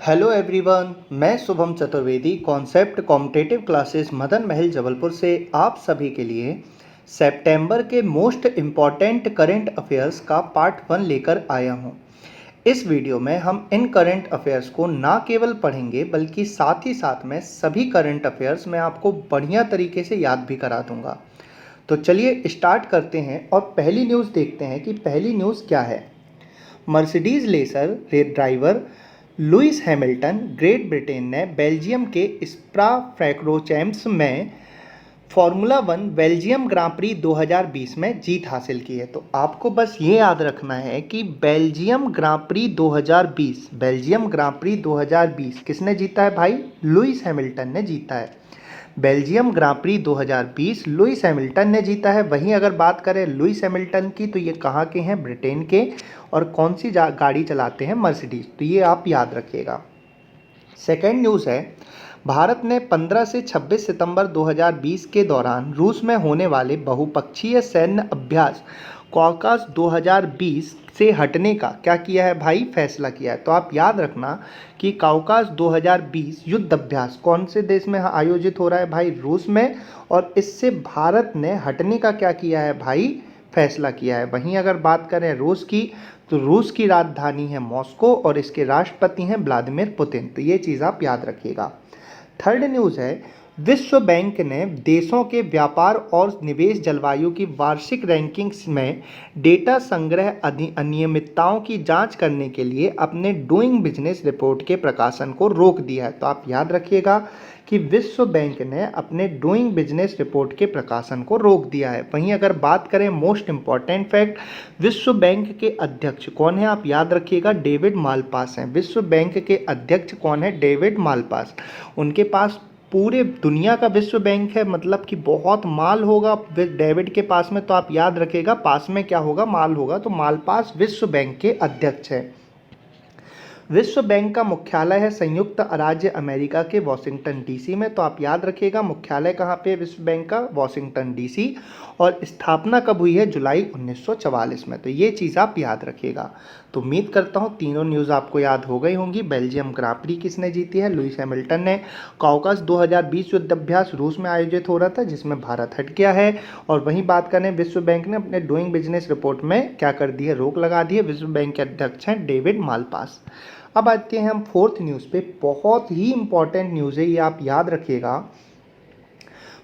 Hello everyone, मैं Shubham Chaturvedi concept competitive classes Madan Mahal Jabalpur से आप सभी के लिए सितंबर के मोस्ट इम्पॉर्टेंट करंट अफेयर्स का पार्ट 1 लेकर आया हूं। इस वीडियो में हम इन करंट अफेयर्स को ना केवल पढ़ेंगे बल्कि साथ ही साथ में सभी करंट अफेयर्स मैं आपको बढ़िया तरीके से याद भी करा दूंगा। तो चलिए स्टार्ट करते हैं और पहली न्यूज़ देखते हैं कि पहली न्यूज़ क्या है। Mercedes racer driver Lewis Hamilton Great Britain ने बेल्जियम के स्प्रा फ्रैंकोचेम्प्स में फार्मूला 1 बेल्जियम ग्रां प्री 2020 में जीत हासिल की है। तो आपको बस ये याद रखना है कि बेल्जियम ग्रां प्री 2020 किसने जीता है भाई? लुइस हैमिल्टन ने जीता है। बेल्जियम ग्रां प्री 2020 लुइस हैमिल्टन ने जीता है। वहीं अगर बात करें लुइस हैमिल्टन की तो ये कहाँ के हैं? ब्रिटेन के। और कौन सी गाड़ी चलाते हैं? मर्सिडीज। तो ये आप याद रखिएगा। सेकेंड न्यूज़ है, भारत ने 15 से 26 सितंबर 2020 के दौरान रूस में होने वाले बहुपक्षीय सैन्य अभ्यास कॉकस 2020 से हटने का क्या किया है भाई? फैसला किया है। तो आप याद रखना कि कॉकस 2020 युद्ध अभ्यास कौन से देश में आयोजित हो रहा है भाई? रूस में। और इससे भारत ने हटने का क्या किया है भाई? फैसला किया है। वहीं अगर बात करें रूस की तो रूस की राजधानी है मॉस्को और इसके राष्ट्रपति हैं व्लादिमीर पुतिन। तो ये चीज़ आप याद रखिएगा। थर्ड न्यूज़ है, विश्व बैंक ने देशों के व्यापार और निवेश जलवायु की वार्षिक रैंकिंग्स में डेटा संग्रह अनियमितताओं की जांच करने के लिए अपने डूइंग बिजनेस रिपोर्ट के प्रकाशन को रोक दिया है। तो आप याद रखिएगा कि विश्व बैंक ने अपने डूइंग बिजनेस रिपोर्ट के प्रकाशन को रोक दिया है। वहीं अगर बात करें मोस्ट इम्पॉर्टेंट फैक्ट, विश्व बैंक के अध्यक्ष कौन है? आप याद रखिएगा, डेविड मालपास हैं। विश्व बैंक के अध्यक्ष कौन है? David Malpass. उनके पास पूरे दुनिया का विश्व बैंक है, मतलब कि बहुत माल होगा डेविड के पास में। तो आप याद रखिएगा, पास में क्या होगा? माल होगा। तो मालपास विश्व बैंक के अध्यक्ष है। विश्व बैंक का मुख्यालय है संयुक्त राज्य अमेरिका के वॉशिंगटन डीसी में। तो आप याद रखिएगा, मुख्यालय कहाँ पे है विश्व बैंक का? Washington DC. और स्थापना कब हुई है? जुलाई 1944 में। तो ये चीज़ आप याद रखिएगा। तो उम्मीद करता हूँ तीनों न्यूज़ आपको याद हो गई होंगी। बेल्जियम ग्रां प्री किसने जीती है? लुइस हैमिल्टन ने। कॉकस 2020 युद्ध अभ्यास रूस में आयोजित हो रहा था जिसमें भारत हट गया है। और वहीं बात करें, विश्व बैंक ने अपने डूइंग बिजनेस रिपोर्ट में क्या कर दी है? रोक लगा दी है। विश्व बैंक के अध्यक्ष हैं डेविड मालपास। अब आते हैं हम फोर्थ न्यूज़ पे। बहुत ही इंपॉर्टेंट न्यूज़ है, ये आप याद रखिएगा।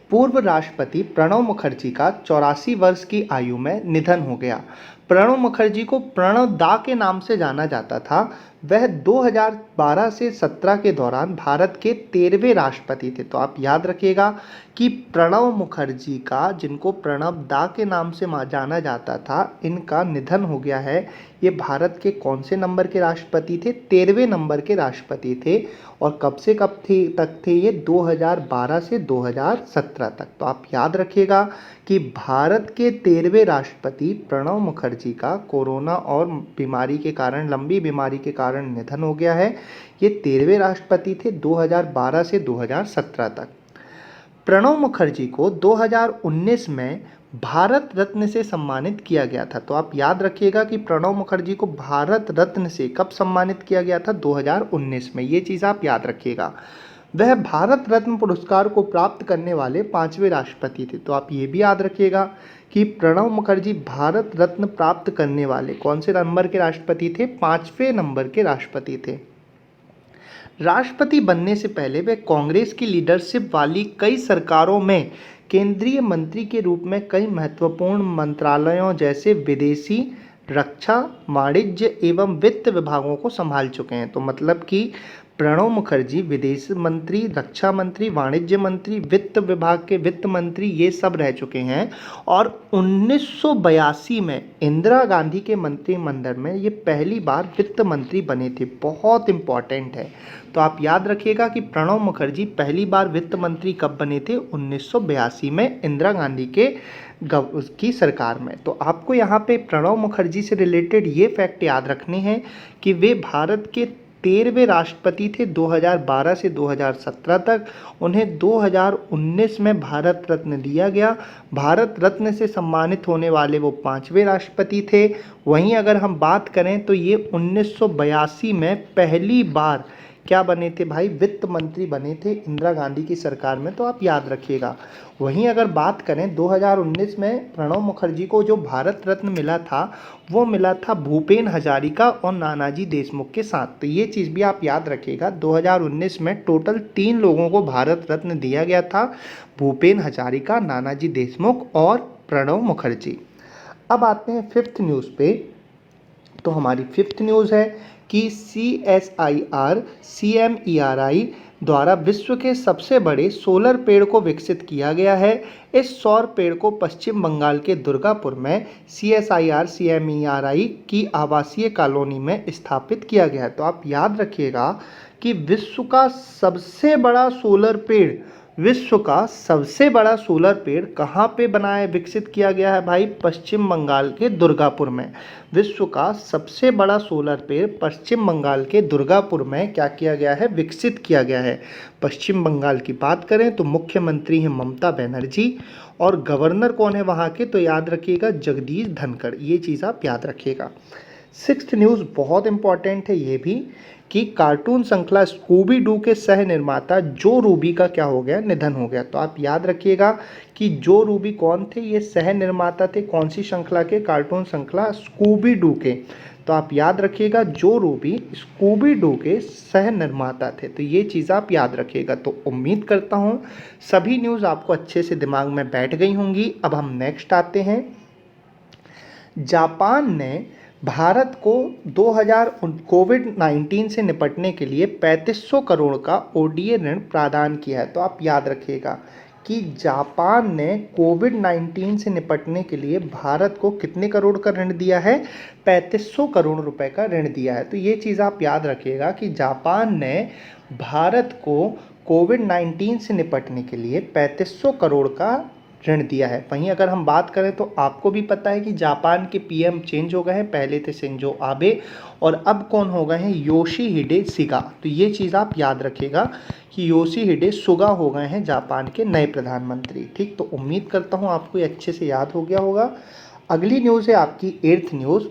पूर्व राष्ट्रपति प्रणब मुखर्जी का 84 वर्ष की आयु में निधन हो गया। प्रणब मुखर्जी को प्रणब दा के नाम से जाना जाता था। वह 2012 से 17 के दौरान भारत के 13वें राष्ट्रपति थे। तो आप याद रखिएगा कि प्रणब मुखर्जी का, जिनको प्रणब दा के नाम से जाना जाता था, इनका निधन हो गया है। ये भारत के कौन से नंबर के राष्ट्रपति थे? 13वें नंबर के राष्ट्रपति थे। और कब से कब तक थे ये? 2012 से 2017 तक। तो आप याद रखिएगा कि भारत के 13वें राष्ट्रपति प्रणब मुखर्जी का कोरोना और बीमारी के कारण, लंबी बीमारी के कारण निधन हो गया है। ये 13वें राष्ट्रपति थे 2012 से 2017 तक। प्रणब मुखर्जी को 2019 में भारत रत्न से सम्मानित किया गया था। तो आप याद रखिएगा कि प्रणब मुखर्जी को भारत रत्न से कब सम्मानित किया गया था? 2019 में। ये चीज़ आप याद रखिएगा। वह भारत रत्न पुरस्कार को प्राप्त करने वाले 5वें राष्ट्रपति थे। तो आप ये भी याद रखिएगा कि प्रणब मुखर्जी भारत रत्न प्राप्त करने वाले कौन से नंबर के राष्ट्रपति थे? 5वें नंबर के राष्ट्रपति थे। राष्ट्रपति बनने से पहले वे कांग्रेस की लीडरशिप वाली कई सरकारों में केंद्रीय मंत्री के रूप में कई महत्वपूर्ण मंत्रालयों जैसे विदेशी, रक्षा, वाणिज्य एवं वित्त विभागों को संभाल चुके हैं। तो मतलब कि प्रणब मुखर्जी विदेश मंत्री, रक्षा मंत्री, वाणिज्य मंत्री, वित्त विभाग के वित्त मंत्री, ये सब रह चुके हैं। और 1982 में इंदिरा गांधी के मंत्रिमंडल में ये पहली बार वित्त मंत्री बने थे। बहुत इंपॉर्टेंट है। तो आप याद रखिएगा कि प्रणब मुखर्जी पहली बार वित्त मंत्री कब बने थे? 1982 में इंदिरा गांधी की सरकार में। तो आपको यहाँ पे प्रणब मुखर्जी से रिलेटेड ये फैक्ट याद रखने हैं कि वे भारत के 13वें राष्ट्रपति थे 2012 से 2017 तक। उन्हें 2019 में भारत रत्न दिया गया। भारत रत्न से सम्मानित होने वाले वो 5वें राष्ट्रपति थे। वहीं अगर हम बात करें तो ये 1982 में पहली बार क्या बने थे भाई, वित्त मंत्री बने थे इंदिरा गांधी की सरकार में, तो आप याद रखिएगा। वहीं अगर बात करें 2019 में प्रणब मुखर्जी को जो भारत रत्न मिला था वो मिला था भूपेन हजारिका और नानाजी देशमुख के साथ। तो ये चीज़ भी आप याद रखिएगा, 2019 में टोटल 3 लोगों को भारत रत्न दिया गया था, भूपेन हजारिका, नानाजी देशमुख और प्रणब मुखर्जी। अब आते हैं फिफ्थ न्यूज़ पे। तो हमारी फिफ्थ न्यूज़ है कि CSIR-CMERI द्वारा विश्व के सबसे बड़े सोलर पेड़ को विकसित किया गया है। इस सौर पेड़ को पश्चिम बंगाल के दुर्गापुर में CSIR-CMERI की आवासीय कॉलोनी में स्थापित किया गया है। तो आप याद रखिएगा कि विश्व का सबसे बड़ा सोलर पेड़, विश्व का सबसे बड़ा सोलर पेड़ कहाँ पे बनाया विकसित किया गया है भाई, पश्चिम बंगाल के दुर्गापुर में। विश्व का सबसे बड़ा सोलर पेड़ पश्चिम बंगाल के दुर्गापुर में क्या किया गया है, विकसित किया गया है। पश्चिम बंगाल की बात करें तो मुख्यमंत्री हैं ममता बनर्जी और गवर्नर कौन है वहाँ के, तो याद रखिएगा जगदीश धनखड़। ये चीज़ आप याद रखिएगा। सिक्स्थ न्यूज़ बहुत इंपॉर्टेंट है ये भी, कि कार्टून श्रृंखला स्कूबी डू के सह निर्माता जो रूबी का क्या हो गया, निधन हो गया। तो आप याद रखिएगा कि जो रूबी कौन थे, ये सह निर्माता थे कौन सी श्रृंखला के, कार्टून श्रृंखला स्कूबी डू के। तो आप याद रखिएगा जो रूबी स्कूबी डू के सह निर्माता थे। तो ये चीज़ आप याद रखिएगा। तो उम्मीद करता हूँ सभी न्यूज़ आपको अच्छे से दिमाग में बैठ गई होंगी। अब हम नेक्स्ट आते हैं। जापान ने भारत को कोविड-19 से निपटने के लिए 3500 करोड़ का ODA ऋण प्रदान किया है। तो आप याद रखिएगा कि जापान ने कोविड-19 से निपटने के लिए भारत को कितने करोड़ का ऋण दिया है, 3500 करोड़ रुपए का ऋण दिया है। तो ये चीज़ आप याद रखिएगा कि जापान ने भारत को कोविड-19 से निपटने के लिए 3500 करोड़ का ऋण दिया है। वहीं अगर हम बात करें तो आपको भी पता है कि जापान के PM चेंज हो गए हैं, पहले थे शिंजो आबे और अब कौन हो गए हैं, योशिहिडे सुगा। तो ये चीज़ आप याद रखिएगा कि योशिहिडे सुगा हो गए हैं जापान के नए प्रधानमंत्री। ठीक, तो उम्मीद करता हूँ आपको ये अच्छे से याद हो गया होगा। अगली न्यूज़ है आपकी 8th news.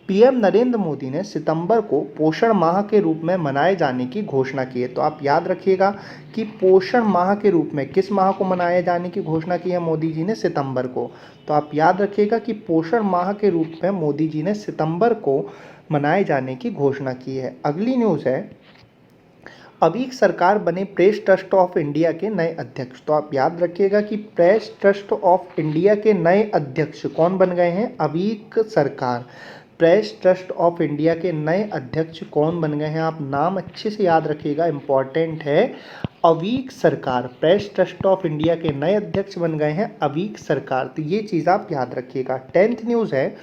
PM Narendra Modi ने सितंबर को पोषण माह के रूप में मनाए जाने की घोषणा की है। तो आप याद रखिएगा कि पोषण माह के रूप में किस माह को मनाए जाने की घोषणा की है मोदी जी ने, सितंबर को। तो आप याद रखिएगा कि पोषण माह के रूप में मोदी जी ने सितंबर को मनाए जाने की घोषणा की है। अगली न्यूज़ है, अवीक सरकार बने प्रेस ट्रस्ट ऑफ इंडिया के नए अध्यक्ष। तो आप याद रखिएगा कि प्रेस ट्रस्ट ऑफ इंडिया के नए अध्यक्ष कौन बन गए हैं, अवीक सरकार। प्रेस ट्रस्ट ऑफ इंडिया के नए अध्यक्ष कौन बन गए हैं, आप नाम अच्छे से याद रखिएगा, इंपॉर्टेंट है, अवीक सरकार। प्रेस ट्रस्ट ऑफ इंडिया के नए अध्यक्ष बन गए हैं अवीक सरकार। तो ये चीज़ आप याद रखिएगा। 10th न्यूज़ है,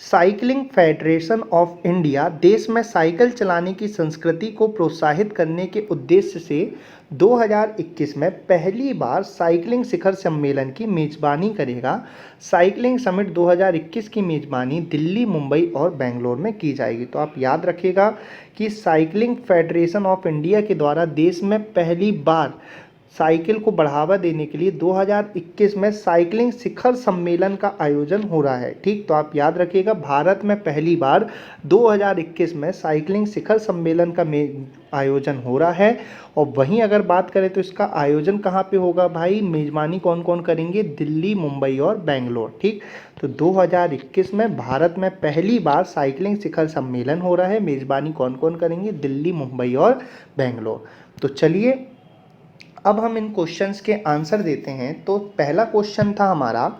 साइकिलिंग फेडरेशन ऑफ इंडिया देश में साइकिल चलाने की संस्कृति को प्रोत्साहित करने के उद्देश्य से 2021 में पहली बार साइकिलिंग शिखर सम्मेलन की मेजबानी करेगा। साइकिलिंग समिट 2021 की मेजबानी दिल्ली, मुंबई और बेंगलोर में की जाएगी। तो आप याद रखिएगा कि साइकिलिंग फेडरेशन ऑफ इंडिया के द्वारा देश में पहली बार साइकिल को बढ़ावा देने के लिए 2021 में साइकिलिंग शिखर सम्मेलन का आयोजन हो रहा है। ठीक, तो आप याद रखिएगा भारत में पहली बार 2021 में साइकिलिंग शिखर सम्मेलन का आयोजन हो रहा है। और वहीं अगर बात करें तो इसका आयोजन कहाँ पे होगा भाई, मेजबानी कौन कौन करेंगे, दिल्ली, मुंबई और बेंगलोर। ठीक, तो 2021 में भारत में पहली बार साइकिलिंग शिखर सम्मेलन हो रहा है, मेजबानी कौन कौन करेंगे, दिल्ली, मुंबई और बेंगलोर। तो चलिए अब हम इन क्वेश्चंस के आंसर देते हैं। तो पहला क्वेश्चन था हमारा,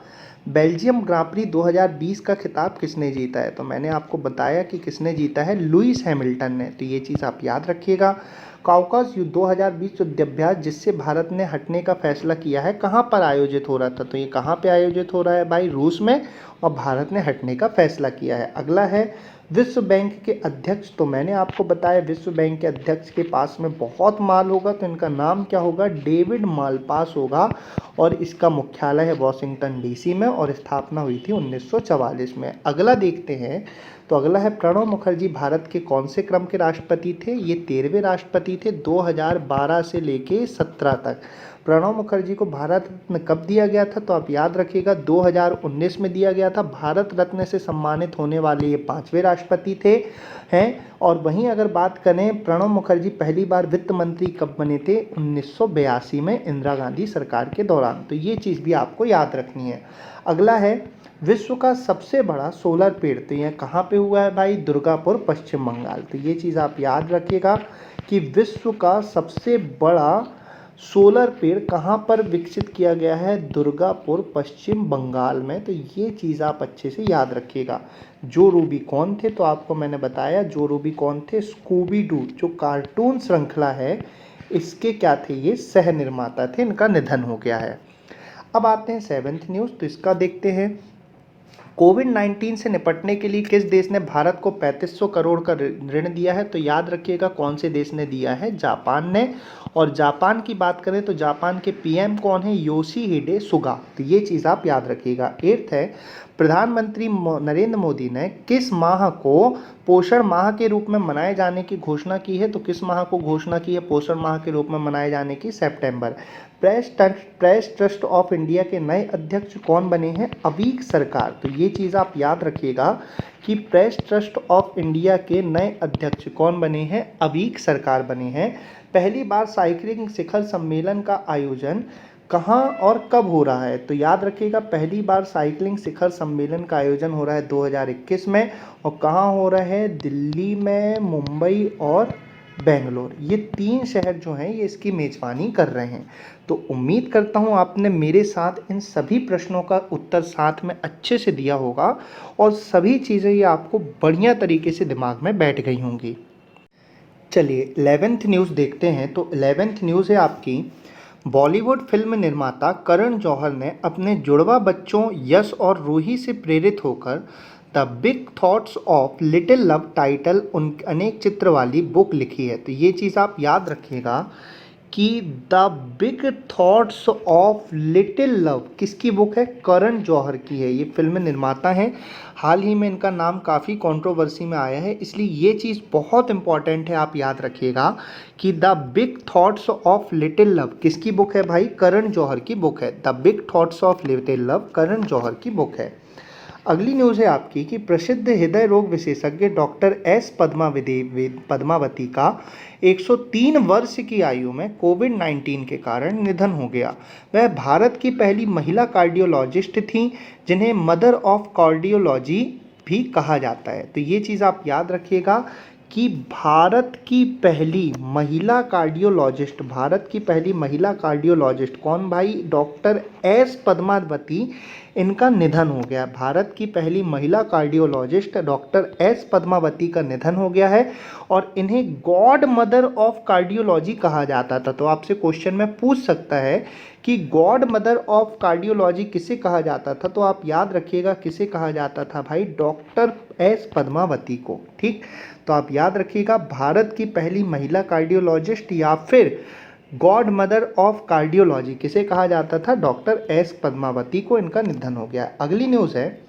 बेल्जियम ग्रां प्री 2020 का खिताब किसने जीता है। तो मैंने आपको बताया कि किसने जीता है, लुईस हैमिल्टन ने। तो ये चीज़ आप याद रखिएगा। काउकास युद्ध 2020 युद्धाभ्यास जिससे भारत ने हटने का फैसला किया है, कहाँ पर आयोजित हो रहा था। तो ये कहाँ पे आयोजित हो रहा है भाई, रूस में, और भारत ने हटने का फैसला किया है। अगला है विश्व बैंक के अध्यक्ष। तो मैंने आपको बताया विश्व बैंक के अध्यक्ष के पास में बहुत माल होगा, तो इनका नाम क्या होगा, डेविड मालपास होगा। और इसका मुख्यालय है वॉशिंगटन DC में और स्थापना हुई थी 1944 में। अगला देखते हैं, तो अगला है प्रणब मुखर्जी भारत के कौन से क्रम के राष्ट्रपति थे? ये 13वें राष्ट्रपति थे 2012 से लेके 17 तक। प्रणब मुखर्जी को भारत रत्न कब दिया गया था? तो आप याद रखिएगा 2019 में दिया गया था। भारत रत्न से सम्मानित होने वाले ये 5वें राष्ट्रपति थे हैं। और वहीं अगर बात करें प्रणब मुखर्जी पहली बार वित्त मंत्री कब बने थे? 1982 में इंदिरा गांधी सरकार के दौरान। तो ये चीज़ भी आपको याद रखनी है। अगला है विश्व का सबसे बड़ा सोलर पेड़, तो यह कहाँ पे हुआ है भाई? दुर्गापुर पश्चिम बंगाल। तो ये चीज़ आप याद रखिएगा कि विश्व का सबसे बड़ा सोलर पेड़ कहाँ पर विकसित किया गया है? दुर्गापुर पश्चिम बंगाल में। तो ये चीज़ आप अच्छे से याद रखिएगा। जो रूबी कौन थे? तो आपको मैंने बताया जो रूबी कौन थे, स्कूबी डू जो कार्टून श्रृंखला है इसके क्या थे? ये सह निर्माता थे, इनका निधन हो गया है। अब आते हैं 7th न्यूज़, तो इसका देखते हैं। कोविड-19 से निपटने के लिए किस देश ने भारत को 3500 करोड़ का ऋण दिया है? तो याद रखिएगा कौन से देश ने दिया है? जापान ने। और जापान की बात करें तो जापान के पीएम कौन है? योशिहिडे सुगा। तो ये चीज़ आप याद रखिएगा। 8th है प्रधानमंत्री नरेंद्र मोदी ने किस माह को पोषण माह के रूप में मनाए जाने की घोषणा की है? तो किस माह को घोषणा की है पोषण माह के रूप में मनाए जाने की? सितंबर। प्रेस ट्रस्ट ऑफ इंडिया के नए अध्यक्ष कौन बने हैं? अवीक सरकार। तो ये चीज़ आप याद रखिएगा कि प्रेस ट्रस्ट ऑफ इंडिया के नए अध्यक्ष कौन बने हैं? अवीक सरकार बने हैं। पहली बार साइकिलिंग शिखर सम्मेलन का आयोजन कहाँ और कब हो रहा है? तो याद रखिएगा पहली बार साइकिलिंग शिखर सम्मेलन का आयोजन हो रहा है 2021 में। और कहाँ हो रहा है? दिल्ली में, मुंबई और बेंगलोर। ये 3 शहर जो हैं ये इसकी मेज़बानी कर रहे हैं। तो उम्मीद करता हूँ आपने मेरे साथ इन सभी प्रश्नों का उत्तर साथ में अच्छे से दिया होगा और सभी चीज़ें ये आपको बढ़िया तरीके से दिमाग में बैठ गई होंगी। चलिए 11th न्यूज़ देखते हैं। तो 11th न्यूज़ है आपकी, बॉलीवुड फिल्म निर्माता करण जौहर ने अपने जुड़वा बच्चों यश और रूही से प्रेरित होकर the big thoughts of little love title उन अनेक चित्र वाली बुक लिखी है। तो ये चीज़ आप याद रखिएगा कि the big thoughts of little love किसकी बुक है? करण जौहर की है। ये फिल्म निर्माता हैं। हाल ही में इनका नाम काफ़ी कंट्रोवर्सी में आया है, इसलिए ये चीज़ बहुत इंपॉर्टेंट है, आप याद रखिएगा कि the big thoughts of little love किसकी बुक है भाई? करण जौहर की बुक है। The big thoughts of little love Karan Johar की बुक है। अगली न्यूज़ है आपकी कि प्रसिद्ध हृदय रोग विशेषज्ञ डॉक्टर एस पद्मावती का 103 वर्ष की आयु में कोविड-19 के कारण निधन हो गया। वह भारत की पहली महिला कार्डियोलॉजिस्ट थीं जिन्हें मदर ऑफ कार्डियोलॉजी भी कहा जाता है। तो ये चीज़ आप याद रखिएगा कि भारत की पहली महिला कार्डियोलॉजिस्ट कौन भाई? डॉक्टर एस पद्मावती, इनका निधन हो गया। भारत की पहली महिला कार्डियोलॉजिस्ट डॉक्टर एस पद्मावती का निधन हो गया है और इन्हें गॉड मदर ऑफ कार्डियोलॉजी कहा जाता था। तो आपसे क्वेश्चन में पूछ सकता है कि गॉड मदर ऑफ कार्डियोलॉजी किसे कहा जाता था? तो आप याद रखिएगा किसे कहा जाता था भाई? डॉक्टर एस पद्मावती को। ठीक, तो आप याद रखिएगा भारत की पहली महिला कार्डियोलॉजिस्ट या फिर गॉड मदर ऑफ कार्डियोलॉजी किसे कहा जाता था? डॉक्टर एस पद्मावती को इनका निधन हो गया। अगली न्यूज़ है,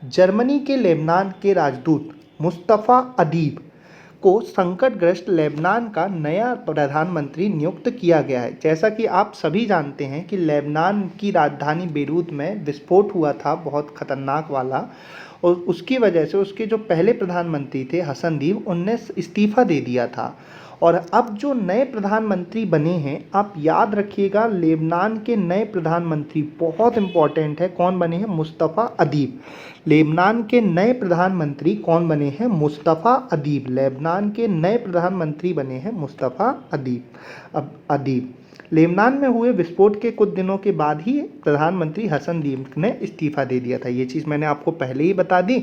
जर्मनी के लेबनान के राजदूत मुस्तफ़ा अदीब को संकटग्रस्त लेबनान का नया प्रधानमंत्री नियुक्त किया गया है। जैसा कि आप सभी जानते हैं कि लेबनान की राजधानी बेरूत में विस्फोट हुआ था बहुत खतरनाक वाला, और उसकी वजह से उसके जो पहले प्रधानमंत्री थे हसन दीब, उनने इस्तीफ़ा दे दिया था। और अब जो नए प्रधानमंत्री बने हैं, आप याद रखिएगा लेबनान के नए प्रधानमंत्री बहुत इम्पॉर्टेंट है, कौन बने हैं? मुस्तफ़ा अदीब। लेबनान के नए प्रधानमंत्री कौन बने हैं? मुस्तफ़ा अदीब। लेबनान के नए प्रधानमंत्री बने हैं मुस्तफ़ा अदीब। लेबनान में हुए विस्फोट के कुछ दिनों के बाद ही प्रधानमंत्री हसन दीब ने इस्तीफ़ा दे दिया था। ये चीज़ मैंने आपको पहले ही बता दी।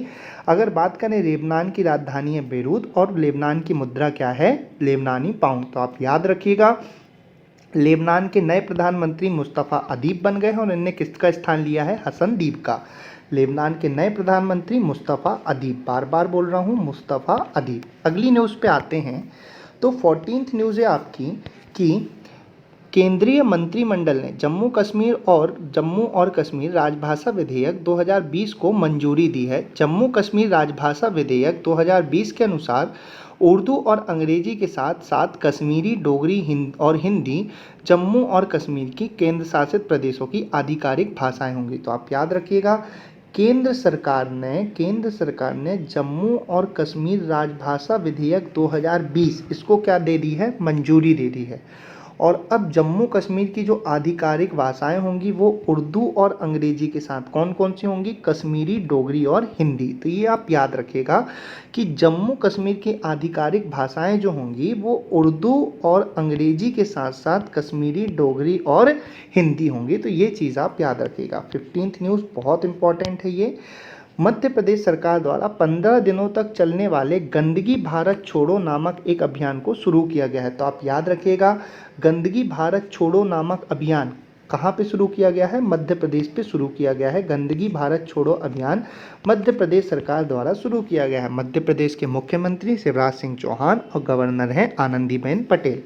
अगर बात करें, लेबनान की राजधानी है बेरूत और लेबनान की मुद्रा क्या है? लेबनानी पाउंड। तो आप याद रखिएगा लेबनान के नए प्रधानमंत्री मुस्तफ़ा अदीब बन गए हैं और इनने किसका स्थान लिया है? हसन दीब का। लेबनान के नए प्रधानमंत्री मुस्तफ़ा अदीब, बार बार बोल रहा हूँ मुस्तफ़ा अदीब। अगली न्यूज़ पे आते हैं। तो 14th न्यूज़ है आपकी कि केंद्रीय मंत्रिमंडल ने जम्मू और कश्मीर राजभाषा विधेयक 2020 को मंजूरी दी है। जम्मू कश्मीर राजभाषा विधेयक 2020 के अनुसार उर्दू और अंग्रेजी के साथ साथ कश्मीरी, डोगरी और हिंदी जम्मू और कश्मीर की केंद्र शासित प्रदेशों की आधिकारिक भाषाएं होंगी। तो आप याद रखिएगा, केंद्र सरकार ने जम्मू और कश्मीर राजभाषा विधेयक 2020 इसको क्या दे दी है, मंजूरी दे दी है। और अब जम्मू कश्मीर की जो आधिकारिक भाषाएं होंगी वो उर्दू और अंग्रेजी के साथ कौन कौन सी होंगी, कश्मीरी, डोगरी और हिंदी। तो ये आप याद रखिएगा कि जम्मू कश्मीर की आधिकारिक भाषाएं जो होंगी वो उर्दू और अंग्रेजी के साथ साथ कश्मीरी, डोगरी और हिंदी होंगी। तो ये चीज़ आप याद रखिएगा। 15th न्यूज़ बहुत इंपॉर्टेंट है ये। मध्य प्रदेश सरकार द्वारा 15 दिनों तक चलने वाले गंदगी भारत छोड़ो नामक एक अभियान को शुरू किया गया है। तो आप याद रखिएगा, गंदगी भारत छोड़ो नामक अभियान कहाँ पे शुरू किया गया है, मध्य प्रदेश पे शुरू किया गया है। गंदगी भारत छोड़ो अभियान मध्य प्रदेश सरकार द्वारा शुरू किया गया है। मध्य प्रदेश के मुख्यमंत्री शिवराज सिंह चौहान और गवर्नर हैं आनंदीबेन पटेल।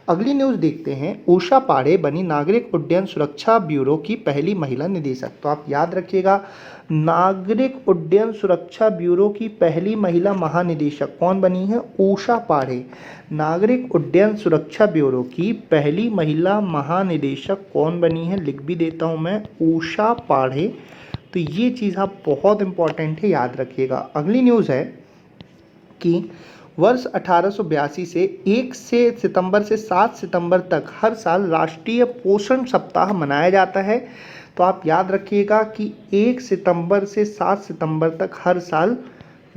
अगली न्यूज़ देखते हैं। उषा पांडे बनी नागरिक उड्डयन सुरक्षा ब्यूरो की पहली महिला निदेशक। तो आप याद रखिएगा, नागरिक उड्डयन सुरक्षा ब्यूरो की पहली महिला महानिदेशक कौन बनी है, उषा पांडे। नागरिक उड्डयन सुरक्षा ब्यूरो की पहली महिला महानिदेशक कौन बनी है, लिख भी देता हूं मैं, उषा पांडे। तो ये चीज़ आप बहुत इंपॉर्टेंट है, याद रखिएगा। अगली न्यूज़ है कि वर्ष 1882 से 1 सितंबर से 7 सितंबर तक हर साल राष्ट्रीय पोषण सप्ताह मनाया जाता है। तो आप याद रखिएगा कि 1 सितंबर से 7 सितंबर तक हर साल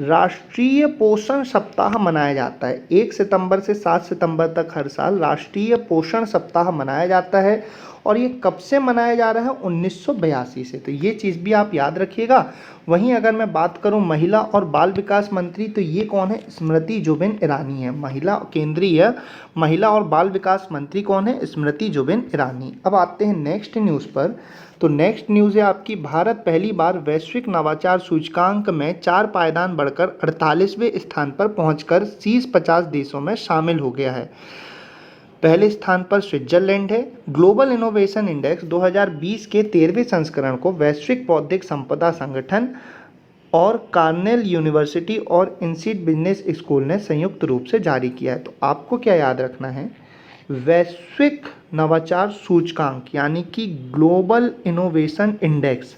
राष्ट्रीय पोषण सप्ताह मनाया जाता है। 1 सितंबर से 7 सितंबर तक हर साल राष्ट्रीय पोषण सप्ताह मनाया जाता है। और ये कब से मनाया जा रहा है, 1982 से। तो ये चीज़ भी आप याद रखिएगा। वहीं अगर मैं बात करूं महिला और बाल विकास मंत्री, तो ये कौन है, स्मृति जुबिन ईरानी है। केंद्रीय महिला और बाल विकास मंत्री कौन है, स्मृति जुबिन ईरानी। अब आते हैं नेक्स्ट न्यूज़ पर। तो नेक्स्ट न्यूज़ है आपकी, भारत पहली बार वैश्विक नवाचार सूचकांक में 4 पायदान बढ़कर 48वें स्थान पर पहुंचकर शीर्ष 50 देशों में शामिल हो गया है। पहले स्थान पर स्विट्जरलैंड है। ग्लोबल इनोवेशन इंडेक्स 2020 के 13वें संस्करण को वैश्विक बौद्धिक संपदा संगठन और कार्नेल यूनिवर्सिटी और इंसीड बिजनेस स्कूल ने संयुक्त रूप से जारी किया है। तो आपको क्या याद रखना है, वैश्विक नवाचार सूचकांक यानी कि ग्लोबल इनोवेशन इंडेक्स,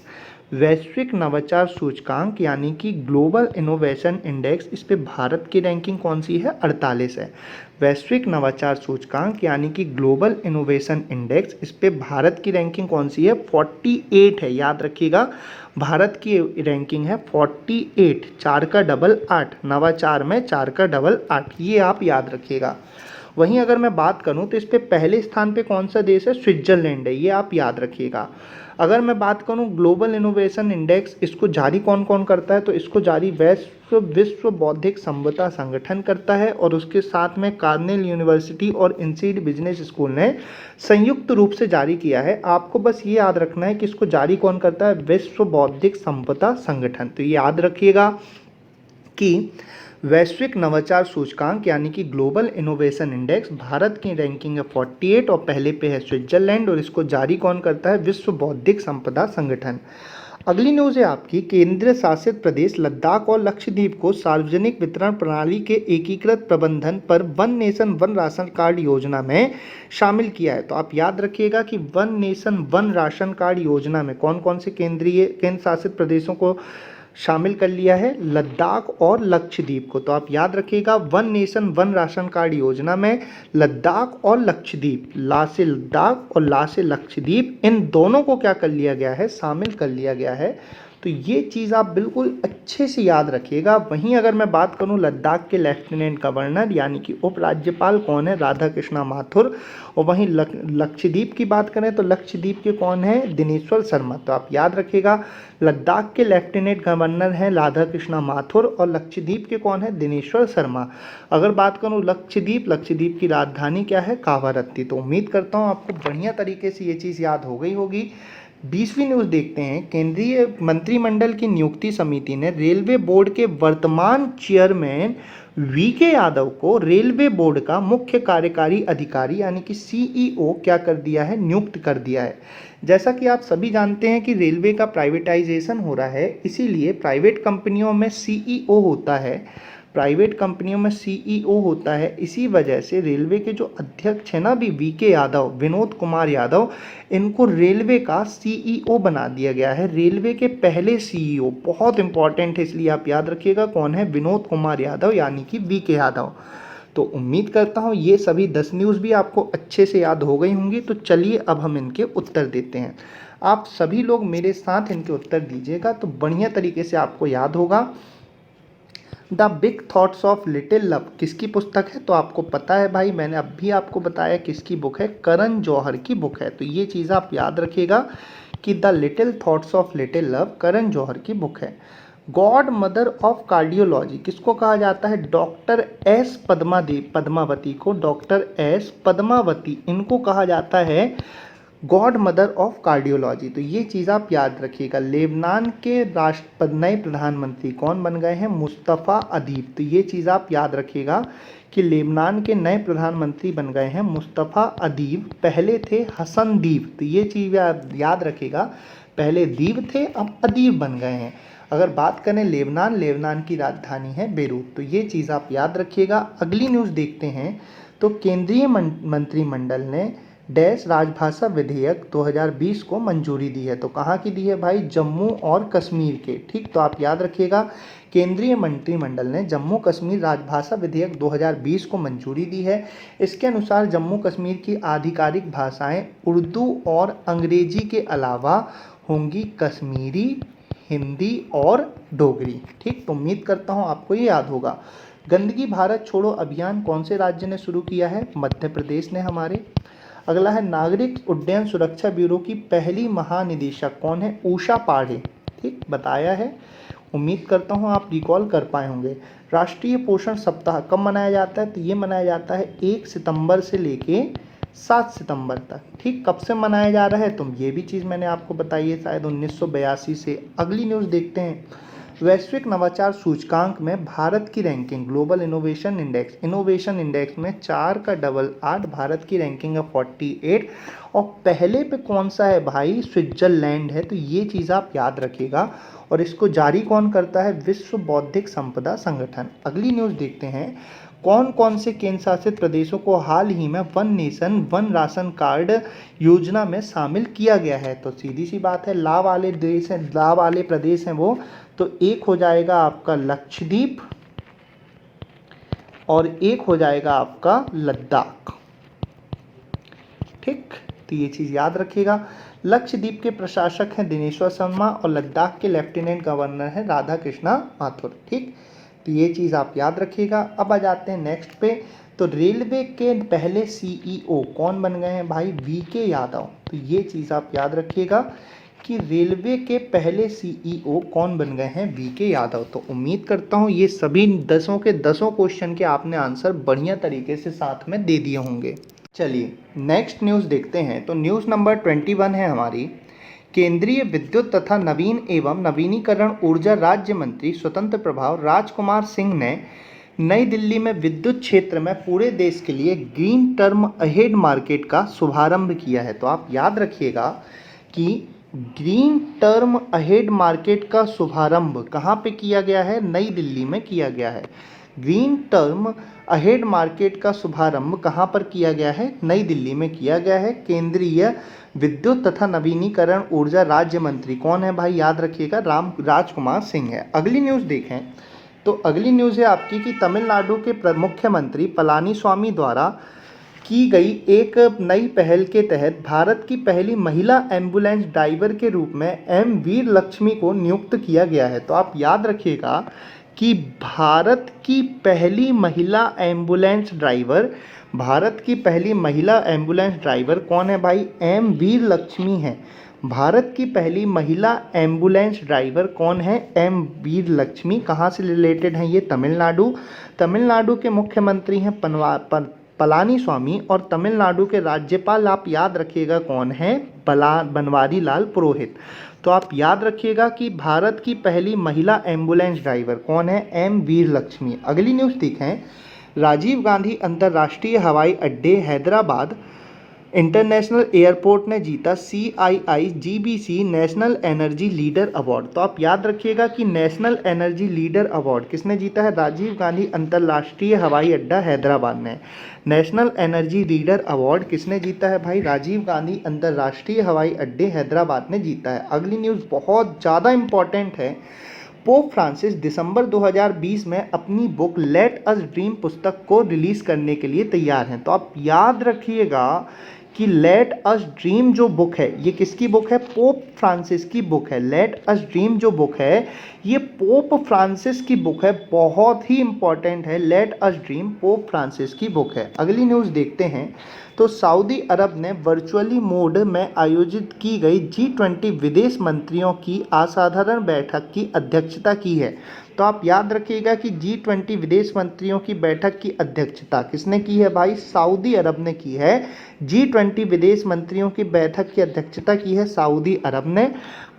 वैश्विक नवाचार सूचकांक यानी कि ग्लोबल इनोवेशन इंडेक्स, इस पे भारत की रैंकिंग कौन सी है, 48 है। वैश्विक नवाचार सूचकांक यानी कि ग्लोबल इनोवेशन इंडेक्स, इस पे भारत की रैंकिंग कौन सी है, 48 है। याद रखिएगा, भारत की रैंकिंग है 48, 4 का डबल 8, नवाचार में 4 का डबल 8, ये आप याद रखिएगा। वहीं अगर मैं बात करूं तो इस पे पहले स्थान पे कौन सा देश है, स्विट्जरलैंड है, ये आप याद रखिएगा। अगर मैं बात करूं ग्लोबल इनोवेशन इंडेक्स, इसको जारी कौन कौन करता है, तो इसको जारी विश्व बौद्धिक संपदा संगठन करता है और उसके साथ में कार्नेल यूनिवर्सिटी और इंसीड बिजनेस स्कूल ने संयुक्त रूप से जारी किया है। आपको बस ये याद रखना है कि इसको जारी कौन करता है, विश्व बौद्धिक संपदा संगठन। तो ये याद रखिएगा कि वैश्विक नवाचार सूचकांक यानी कि ग्लोबल इनोवेशन इंडेक्स, भारत की रैंकिंग है 48 और पहले पे है स्विट्जरलैंड और इसको जारी कौन करता है, विश्व बौद्धिक संपदा संगठन। अगली न्यूज़ है आपकी, केंद्र शासित प्रदेश लद्दाख और लक्षद्वीप को सार्वजनिक वितरण प्रणाली के एकीकृत प्रबंधन पर one nation one ration card योजना में शामिल किया है। तो आप याद रखिएगा कि one nation one ration card योजना में कौन कौन से केंद्र शासित प्रदेशों को शामिल कर लिया है, लद्दाख और लक्षद्वीप को। तो आप याद रखिएगा, one nation one ration card योजना में लद्दाख और लक्षद्वीप, ला से लद्दाख और ला से लक्षद्वीप, इन दोनों को क्या कर लिया गया है, शामिल कर लिया गया है। तो ये चीज़ आप बिल्कुल अच्छे से याद रखिएगा। वहीं अगर मैं बात करूं लद्दाख के लेफ्टिनेंट गवर्नर यानी कि उपराज्यपाल कौन है, राधा कृष्णा माथुर। और वहीं लक्षद्वीप की बात करें तो लक्षद्वीप के कौन है, दिनेश्वर शर्मा। तो आप याद रखिएगा, लद्दाख के लेफ्टिनेंट गवर्नर हैं राधा कृष्णा माथुर और लक्षद्वीप के कौन है, दिनेश्वर शर्मा। अगर बात करूं लक्षद्वीप की राजधानी क्या है, कावारत्ती। तो उम्मीद करता हूं आपको बढ़िया तरीके से ये चीज़ याद हो गई होगी। 20वीं न्यूज़ देखते हैं। केंद्रीय मंत्रिमंडल की नियुक्ति समिति ने रेलवे बोर्ड के वर्तमान चेयरमैन वीके यादव को रेलवे बोर्ड का मुख्य कार्यकारी अधिकारी यानी कि सीईओ क्या कर दिया है, नियुक्त कर दिया है। जैसा कि आप सभी जानते हैं कि रेलवे का प्राइवेटाइजेशन हो रहा है, इसीलिए प्राइवेट कंपनियों में सीईओ होता है, प्राइवेट कंपनियों में सीईओ होता है। इसी वजह से रेलवे के जो अध्यक्ष हैं ना भी वीके यादव, विनोद कुमार यादव, इनको रेलवे का सीईओ बना दिया गया है। रेलवे के पहले सीईओ, बहुत इंपॉर्टेंट है इसलिए आप याद रखिएगा कौन है, विनोद कुमार यादव यानी कि वीके यादव। तो उम्मीद करता हूँ ये सभी 10 न्यूज़ भी आपको अच्छे से याद हो गई होंगी। तो चलिए अब हम इनके उत्तर देते हैं। आप सभी लोग मेरे साथ इनके उत्तर दीजिएगा तो बढ़िया तरीके से आपको याद होगा। The big thoughts of little love किसकी पुस्तक है? तो आपको पता है भाई, मैंने अब भी आपको बताया किसकी बुक है, करण जौहर की बुक है। तो ये चीज़ आप याद रखिएगा कि the little thoughts of little love Karan Johar की बुक है। गॉड मदर ऑफ कार्डियोलॉजी किसको कहा जाता है? डॉक्टर एस पद्मावती को, डॉक्टर एस पद्मावती इनको कहा जाता है गॉड मदर ऑफ कार्डियोलॉजी। तो ये चीज़ आप याद रखिएगा। लेबनान के नए प्रधानमंत्री कौन बन गए हैं? मुस्तफ़ा अदीब। तो ये चीज़ आप याद रखिएगा कि लेबनान के नए प्रधानमंत्री बन गए हैं मुस्तफ़ा अदीब, पहले थे हसन दीब। तो ये चीज़ याद रखिएगा, पहले दीब थे अब अदीब बन गए हैं। अगर बात करें लेबनान की राजधानी है बेरूत। तो ये चीज़ आप याद रखिएगा। अगली न्यूज़ देखते हैं। तो केंद्रीय मंत्रिमंडल ने डैश राजभाषा विधेयक 2020 को मंजूरी दी है। तो कहाँ की दी है भाई? जम्मू और कश्मीर के। ठीक, तो आप याद रखिएगा केंद्रीय मंत्रिमंडल ने जम्मू कश्मीर राजभाषा विधेयक 2020 को मंजूरी दी है। इसके अनुसार जम्मू कश्मीर की आधिकारिक भाषाएं उर्दू और अंग्रेजी के अलावा होंगी कश्मीरी, हिंदी और डोगरी। ठीक, तो उम्मीद करता हूँ आपको ये याद होगा। गंदगी भारत छोड़ो अभियान कौन से राज्य ने शुरू किया है? मध्य प्रदेश ने हमारे। अगला है नागरिक उड्डयन सुरक्षा ब्यूरो की पहली महानिदेशक कौन है? उषा पाढ़े। ठीक, बताया है, उम्मीद करता हूँ आप रिकॉल कर पाए होंगे। राष्ट्रीय पोषण सप्ताह कब मनाया जाता है? तो ये मनाया जाता है 1 सितंबर से लेके 7 सितंबर तक। ठीक, कब से मनाया जा रहा है? तो ये भी चीज़ मैंने आपको बताई है शायद 1982 से। अगली न्यूज़ देखते हैं। वैश्विक नवाचार सूचकांक में भारत की रैंकिंग, ग्लोबल इनोवेशन इंडेक्स में 4 का डबल 8, भारत की रैंकिंग है 48 और पहले पे कौन सा है भाई? स्विट्जरलैंड है। तो ये चीज़ आप याद रखिएगा। और इसको जारी कौन करता है? विश्व बौद्धिक संपदा संगठन। अगली न्यूज़ देखते हैं। कौन कौन से केंद्र शासित प्रदेशों को हाल ही में one nation one ration card योजना में शामिल किया गया है? तो सीधी सी बात है, ला वाले प्रदेश हैं वो। तो एक हो जाएगा आपका लक्षद्वीप और एक हो जाएगा आपका लद्दाख। ठीक, तो ये चीज़ याद रखिएगा। लक्षद्वीप के प्रशासक हैं दिनेश्वर शर्मा और लद्दाख के लेफ्टिनेंट गवर्नर हैं राधा कृष्णा माथुर। ठीक, तो ये चीज़ आप याद रखिएगा। अब आ जाते हैं नेक्स्ट पे। तो रेलवे के पहले सीईओ कौन बन गए हैं भाई? वीके यादव। तो ये चीज़ आप याद रखिएगा कि रेलवे के पहले सीईओ कौन बन गए हैं? वीके यादव। तो उम्मीद करता हूँ ये सभी 10 के 10 क्वेश्चन के आपने आंसर बढ़िया तरीके से साथ में दे दिए होंगे। चलिए नेक्स्ट न्यूज़ देखते हैं। तो न्यूज़ नंबर 21 है हमारी। केंद्रीय विद्युत तथा नवीन एवं नवीनीकरण ऊर्जा राज्य मंत्री स्वतंत्र प्रभाव राजकुमार सिंह ने नई दिल्ली में विद्युत क्षेत्र में पूरे देश के लिए ग्रीन टर्म अहेड मार्केट का शुभारंभ किया है। तो आप याद रखिएगा कि ग्रीन टर्म अहेड मार्केट का शुभारंभ कहाँ पे किया गया है? नई दिल्ली में किया गया है। ग्रीन टर्म अहेड मार्केट का शुभारंभ कहाँ पर किया गया है? नई दिल्ली में किया गया है। केंद्रीय विद्युत तथा नवीनीकरण ऊर्जा राज्य मंत्री कौन है भाई? याद रखिएगा राजकुमार सिंह है। अगली न्यूज़ देखें। तो अगली न्यूज़ है आपकी कि तमिलनाडु के मुख्यमंत्री पलानीस्वामी द्वारा की गई एक नई पहल के तहत भारत की पहली महिला एम्बुलेंस ड्राइवर के रूप में एम वीर लक्ष्मी को नियुक्त किया गया है। तो आप याद रखिएगा कि भारत की पहली महिला एम्बुलेंस ड्राइवर कौन है भाई? एम वीर लक्ष्मी है। भारत की पहली महिला एम्बुलेंस ड्राइवर कौन है? एम वीर लक्ष्मी। कहाँ से रिलेटेड हैं ये? तमिलनाडु के मुख्यमंत्री हैं पलानीस्वामी, और तमिलनाडु के राज्यपाल आप याद रखिएगा कौन है, बनवारी लाल पुरोहित। तो आप याद रखिएगा कि भारत की पहली महिला एम्बुलेंस ड्राइवर कौन है, एम वीर लक्ष्मी। अगली न्यूज़ देखें, राजीव गांधी अंतर्राष्ट्रीय हवाई अड्डे हैदराबाद इंटरनेशनल एयरपोर्ट ने जीता CII-GBC national energy leader award. तो आप याद रखिएगा कि नेशनल एनर्जी लीडर अवार्ड किसने जीता है, राजीव गांधी अंतर्राष्ट्रीय हवाई अड्डा हैदराबाद ने। नेशनल एनर्जी लीडर अवार्ड किसने जीता है भाई, राजीव गांधी अंतर्राष्ट्रीय हवाई अड्डे हैदराबाद ने जीता है। अगली न्यूज़ बहुत ज़्यादा इंपॉर्टेंट है। पोप फ्रांसिस दिसंबर 2020 में अपनी बुक लेट अस ड्रीम पुस्तक को रिलीज़ करने के लिए तैयार हैं। तो आप याद रखिएगा कि लेट अस ड्रीम जो बुक है ये किसकी बुक है, पोप फ्रांसिस की बुक है। लेट अस ड्रीम जो बुक है ये पोप फ्रांसिस की बुक है, बहुत ही इंपॉर्टेंट है। Let us dream pope Francis की बुक है। अगली न्यूज़ देखते हैं, तो सऊदी अरब ने वर्चुअली मोड में आयोजित की गई G20 विदेश मंत्रियों की असाधारण बैठक की अध्यक्षता की है। तो आप याद रखिएगा कि G20 विदेश मंत्रियों की बैठक की अध्यक्षता किसने की है भाई, सऊदी अरब ने की है। G20 विदेश मंत्रियों की बैठक की अध्यक्षता की है सऊदी अरब ने।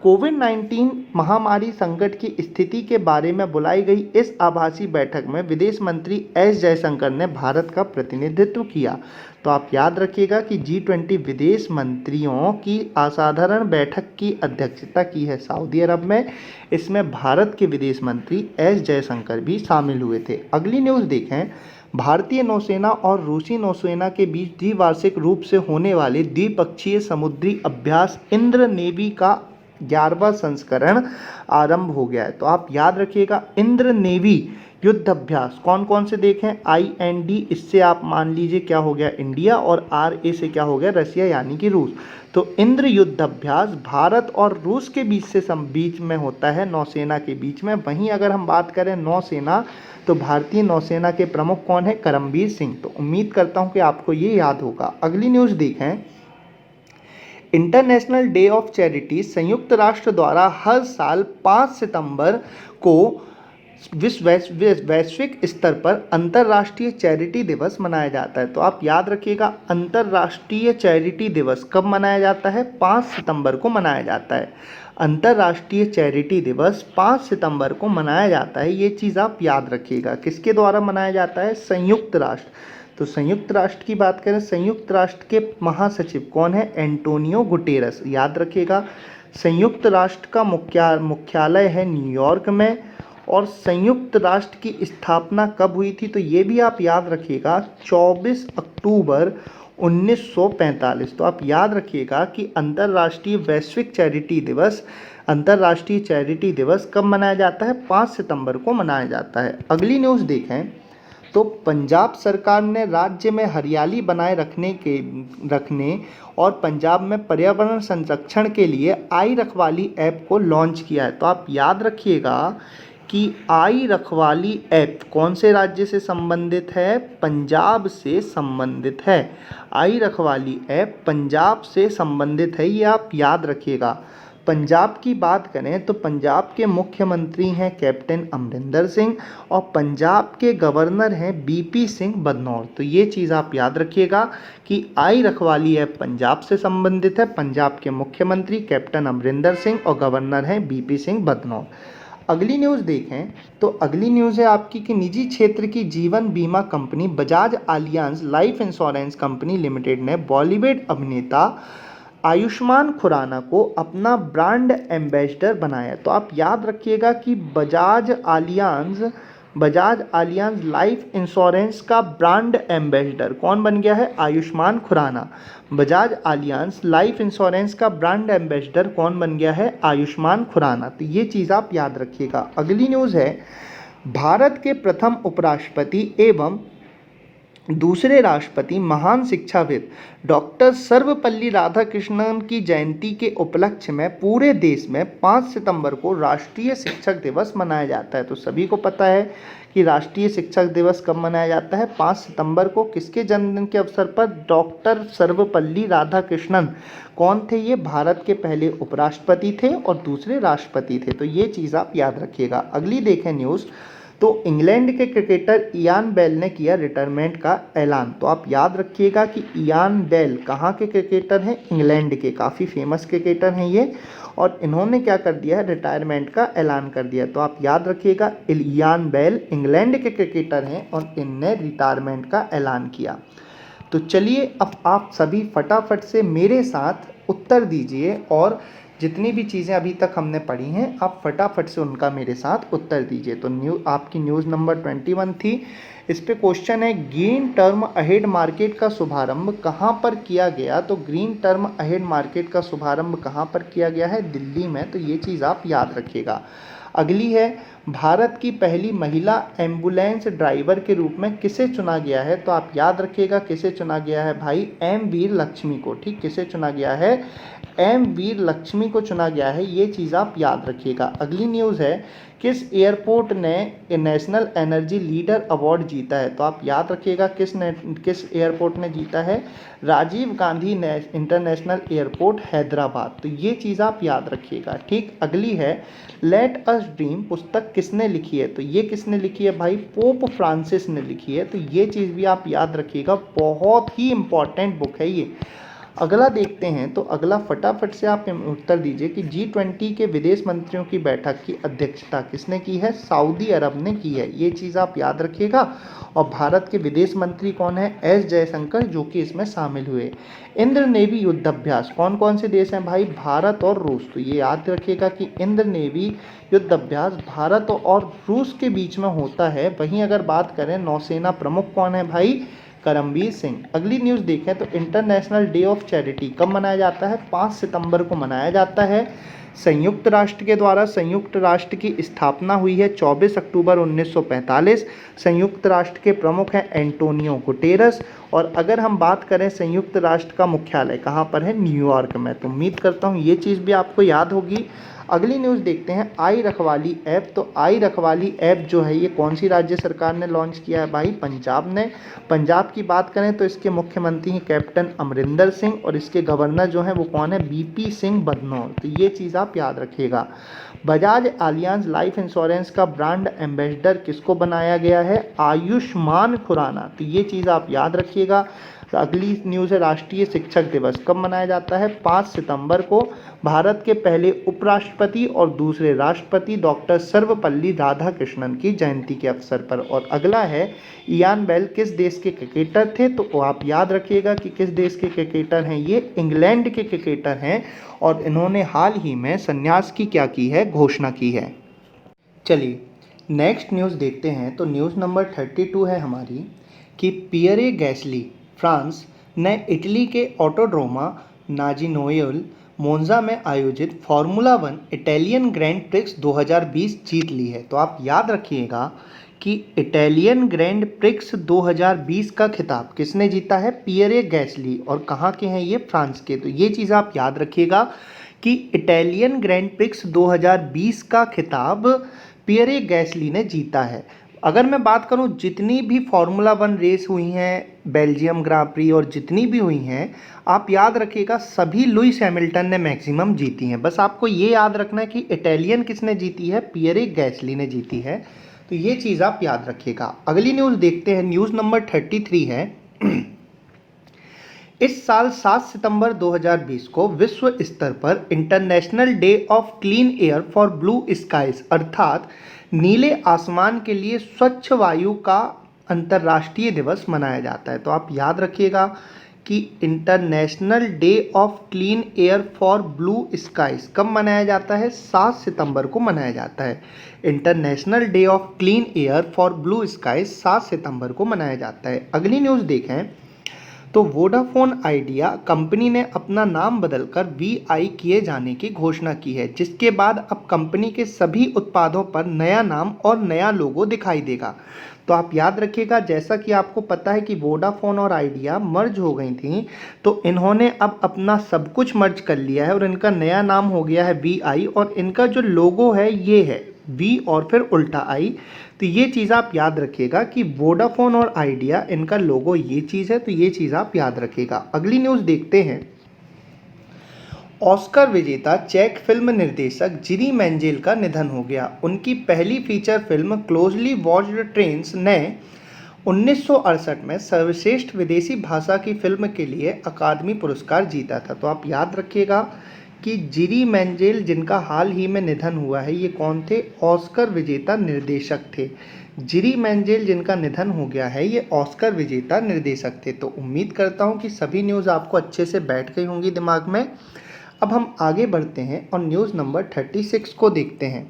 कोविड-19 महामारी संकट की स्थिति के बारे में बुलाई गई इस आभासी बैठक में विदेश मंत्री एस जयशंकर ने भारत का प्रतिनिधित्व किया। तो आप याद रखिएगा कि G20 विदेश मंत्रियों की असाधारण बैठक की अध्यक्षता की है सऊदी अरब में। इसमें भारत के विदेश मंत्री एस जयशंकर भी शामिल हुए थे। अगली न्यूज़ देखें, भारतीय नौसेना और रूसी नौसेना के बीच द्विवार्षिक रूप से होने वाले द्विपक्षीय समुद्री अभ्यास इंद्र नेवी का 11वां संस्करण आरंभ हो गया है। तो आप याद रखिएगा इंद्र नेवी युद्ध अभ्यास कौन कौन से देखें, IND, इससे आप मान लीजिए क्या हो गया इंडिया, और RA से क्या हो गया रसिया यानी कि रूस। तो इंद्र युद्ध अभ्यास भारत और रूस के बीच में होता है, नौसेना के बीच में। वहीं अगर हम बात करें नौसेना, तो भारतीय नौसेना के प्रमुख कौन है, करमबीर सिंह। तो उम्मीद करता हूं कि आपको ये याद होगा। अगली न्यूज़ देखें, इंटरनेशनल डे ऑफ चैरिटी संयुक्त राष्ट्र द्वारा हर साल 5 सितंबर को वैश्विक स्तर पर अंतर्राष्ट्रीय चैरिटी दिवस मनाया जाता है। तो आप याद रखिएगा अंतर्राष्ट्रीय चैरिटी दिवस कब मनाया जाता है, 5 सितंबर को मनाया जाता है। अंतर्राष्ट्रीय चैरिटी दिवस 5 सितंबर को मनाया जाता है, ये चीज़ आप याद रखिएगा। किसके द्वारा मनाया जाता है, संयुक्त राष्ट्र। तो संयुक्त राष्ट्र की बात करें, संयुक्त राष्ट्र के महासचिव कौन है, एंटोनियो गुटेरस। याद रखिएगा संयुक्त राष्ट्र का मुख्यालय है न्यूयॉर्क में। और संयुक्त राष्ट्र की स्थापना कब हुई थी, तो ये भी आप याद रखिएगा 24 अक्टूबर 1945। तो आप याद रखिएगा कि अंतर्राष्ट्रीय चैरिटी दिवस कब मनाया जाता है, 5 सितंबर को मनाया जाता है। अगली न्यूज़ देखें, तो पंजाब सरकार ने राज्य में हरियाली बनाए रखने और पंजाब में पर्यावरण संरक्षण के लिए आई रखवाली ऐप को लॉन्च किया है। तो आप याद रखिएगा कि आई रखवाली ऐप कौन से राज्य से संबंधित है, पंजाब से संबंधित है। आई रखवाली ऐप पंजाब से संबंधित है, ये आप याद रखिएगा। पंजाब की बात करें तो पंजाब के मुख्यमंत्री हैं कैप्टन अमरिंदर सिंह और पंजाब के गवर्नर हैं BP सिंह बदनौर। तो ये चीज़ आप याद रखिएगा कि आई रखवाली ऐप पंजाब से संबंधित है। पंजाब के मुख्यमंत्री कैप्टन अमरिंदर सिंह और गवर्नर हैं BP सिंह बदनौर। अगली न्यूज़ देखें, तो अगली न्यूज़ है आपकी कि निजी क्षेत्र की जीवन बीमा company Bajaj Allianz life insurance company limited ने बॉलीवुड अभिनेता आयुष्मान खुराना को अपना ब्रांड एम्बेसडर बनाया। तो आप याद रखिएगा कि बजाज आलियांज लाइफ इंश्योरेंस का ब्रांड एम्बेसडर कौन बन गया है, Ayushmann Khurrana. Bajaj Allianz life insurance का ब्रांड एम्बेसडर कौन बन गया है, आयुष्मान खुराना। तो ये चीज़ आप याद रखिएगा। अगली न्यूज़ है, भारत के प्रथम उपराष्ट्रपति एवं दूसरे राष्ट्रपति महान शिक्षाविद डॉक्टर सर्वपल्ली राधाकृष्णन की जयंती के उपलक्ष्य में पूरे देश में 5 सितंबर को राष्ट्रीय शिक्षक दिवस मनाया जाता है। तो सभी को पता है कि राष्ट्रीय शिक्षक दिवस कब मनाया जाता है, 5 सितंबर को। किसके जन्मदिन के अवसर पर, डॉक्टर सर्वपल्ली राधाकृष्णन। कौन थे ये, भारत के पहले उपराष्ट्रपति थे और दूसरे राष्ट्रपति थे। तो ये चीज़ आप याद रखिएगा। अगली देखें न्यूज़, तो इंग्लैंड के क्रिकेटर इयान बेल ने किया रिटायरमेंट का ऐलान। तो आप याद रखिएगा कि इयान बेल कहाँ के क्रिकेटर हैं, इंग्लैंड के, काफ़ी फेमस क्रिकेटर हैं ये, और इन्होंने क्या कर दिया है, रिटायरमेंट का ऐलान कर दिया। तो आप याद रखिएगा इयान बेल इंग्लैंड के क्रिकेटर हैं और इनने रिटायरमेंट का ऐलान किया। तो चलिए अब आप सभी फटाफट से मेरे साथ उत्तर दीजिए और जितनी भी चीज़ें अभी तक हमने पढ़ी हैं आप फटाफट से उनका मेरे साथ उत्तर दीजिए। तो आपकी न्यूज़ नंबर 21 थी। इस पे क्वेश्चन है ग्रीन टर्म अहेड मार्केट का शुभारंभ कहाँ पर किया गया। तो ग्रीन टर्म अहेड मार्केट का शुभारंभ कहाँ पर किया गया है, दिल्ली में। तो ये चीज़ आप याद रखिएगा। अगली है भारत की पहली महिला एम्बुलेंस ड्राइवर के रूप में किसे चुना गया है। तो आप याद रखिएगा किसे चुना गया है भाई, एम वीर लक्ष्मी को। ठीक, किसे चुना गया है, एम वीर लक्ष्मी को चुना गया है, ये चीज़ आप याद रखिएगा। अगली न्यूज़ है किस एयरपोर्ट ने नेशनल एनर्जी लीडर अवार्ड जीता है। तो आप याद रखिएगा किस एयरपोर्ट ने जीता है, राजीव गांधी इंटरनेशनल एयरपोर्ट हैदराबाद। तो ये चीज़ आप याद रखिएगा। ठीक, अगली है लेट अस ड्रीम पुस्तक किसने लिखी है। तो ये किसने लिखी है भाई, पोप फ्रांसिस ने लिखी है। तो ये चीज़ भी आप याद रखिएगा, बहुत ही इंपॉर्टेंट बुक है ये। अगला देखते हैं, तो अगला फटाफट से आप उत्तर दीजिए कि G20 के विदेश मंत्रियों की बैठक की अध्यक्षता किसने की है, सऊदी अरब ने की है। ये चीज़ आप याद रखिएगा। और भारत के विदेश मंत्री कौन है, एस जयशंकर, जो कि इसमें शामिल हुए। इंद्र नेवी युद्धाभ्यास कौन कौन से देश हैं भाई, भारत और रूस। तो ये याद रखिएगा कि इंद्र नेवी युद्धाभ्यास भारत और रूस के बीच में होता है। वहीं अगर बात करें नौसेना प्रमुख कौन है भाई, करमबीर सिंह। अगली न्यूज़ देखें तो इंटरनेशनल डे ऑफ चैरिटी कब मनाया जाता है, 5 सितंबर को मनाया जाता है। संयुक्त राष्ट्र के द्वारा संयुक्त राष्ट्र की स्थापना हुई है 24 अक्टूबर 1945। संयुक्त राष्ट्र के प्रमुख हैं एंटोनियो गुटेरस। और अगर हम बात करें संयुक्त राष्ट्र का मुख्यालय कहाँ पर है, न्यूयॉर्क में। तो उम्मीद करता हूँ ये चीज़ भी आपको याद होगी। अगली न्यूज़ देखते हैं आई रखवाली ऐप। तो आई रखवाली ऐप जो है ये कौन सी राज्य सरकार ने लॉन्च किया है भाई, पंजाब ने। पंजाब की बात करें तो इसके मुख्यमंत्री हैं कैप्टन अमरिंदर सिंह और इसके गवर्नर जो हैं वो कौन है, बीपी सिंह बदनौर। तो ये चीज़ आप याद रखिएगा। बजाज एलियांज लाइफ इंश्योरेंस का ब्रांड एम्बेसडर किसको बनाया गया है, आयुष्मान खुराना। तो ये चीज़ आप याद रखिएगा। तो अगली न्यूज़ है राष्ट्रीय शिक्षक दिवस कब मनाया जाता है, 5 सितंबर को। भारत के पहले उपराष्ट्रपति और दूसरे राष्ट्रपति डॉक्टर सर्वपल्ली राधाकृष्णन की जयंती के अवसर पर। और अगला है इयान बेल किस देश के क्रिकेटर थे। तो आप याद रखिएगा कि किस देश के क्रिकेटर हैं ये, इंग्लैंड के क्रिकेटर हैं और इन्होंने हाल ही में संन्यास की क्या की है, घोषणा की है। चलिए नेक्स्ट न्यूज़ देखते हैं। तो न्यूज़ नंबर 32 है हमारी कि पियरे गैसली फ्रांस ने इटली के ऑटोड्रोमा नाजिनोएल मोन्जा में आयोजित फार्मूला 1 इटालियन ग्रैंड प्रिक्स 2020 जीत ली है। तो आप याद रखिएगा कि इटालियन ग्रैंड प्रिक्स 2020 का खिताब किसने जीता है, पियरे गैसली। और कहाँ के हैं ये, फ्रांस के। तो ये चीज़ आप याद रखिएगा कि इटालियन ग्रैंड प्रिक्स 2020 का खिताब पियरे गैसली ने जीता है। अगर मैं बात करूं जितनी भी फार्मूला 1 रेस हुई हैं, बेल्जियम ग्रां प्री और जितनी भी हुई हैं, आप याद रखिएगा सभी लुइस हैमिल्टन ने मैक्सिमम जीती हैं। बस आपको ये याद रखना है कि इटालियन किसने जीती है, पियरे गैसली ने जीती है। तो ये चीज़ आप याद रखिएगा। अगली न्यूज़ देखते हैं, न्यूज़ नंबर 33 है इस साल 7 सितंबर 2020 को विश्व स्तर पर international day of clean air for blue skies अर्थात नीले आसमान के लिए स्वच्छ वायु का अंतर्राष्ट्रीय दिवस मनाया जाता है। तो आप याद रखिएगा कि international day of clean air for blue skies कब मनाया जाता है, 7 सितंबर को मनाया जाता है। International day of clean air for blue skies 7 सितंबर को मनाया जाता है। अगली न्यूज़ देखें तो वोडाफोन आइडिया कंपनी ने अपना नाम बदलकर VI किए जाने की घोषणा की है, जिसके बाद अब कंपनी के सभी उत्पादों पर नया नाम और नया लोगो दिखाई देगा। तो आप याद रखिएगा, जैसा कि आपको पता है कि वोडाफोन और आइडिया मर्ज हो गई थी, तो इन्होंने अब अपना सब कुछ मर्ज कर लिया है और इनका नया नाम हो गया है VI और इनका जो लोगो है ये है V और फिर उल्टा I। तो ये चीज़ आप याद रखिएगा कि वोडाफोन और आइडिया इनका लोगो ये चीज़ है। तो ये चीज़ आप याद रखिएगा। अगली न्यूज़ देखते हैं, ऑस्कर विजेता चेक फिल्म निर्देशक जिरी मेंजेल का निधन हो गया। उनकी पहली feature film closely watched trains ने 1968 में सर्वश्रेष्ठ विदेशी भाषा की फिल्म के लिए अकादमी पुरस्कार जीता था। तो आप याद रखिएगा कि जिरी मेंजेल जिनका हाल ही में निधन हुआ है, ये कौन थे? ऑस्कर विजेता निर्देशक थे। जिरी मेंजेल जिनका निधन हो गया है, ये ऑस्कर विजेता निर्देशक थे। तो उम्मीद करता हूँ कि सभी न्यूज़ आपको अच्छे से बैठ गई होंगी दिमाग में। अब हम आगे बढ़ते हैं और न्यूज़ नंबर 36 को देखते हैं।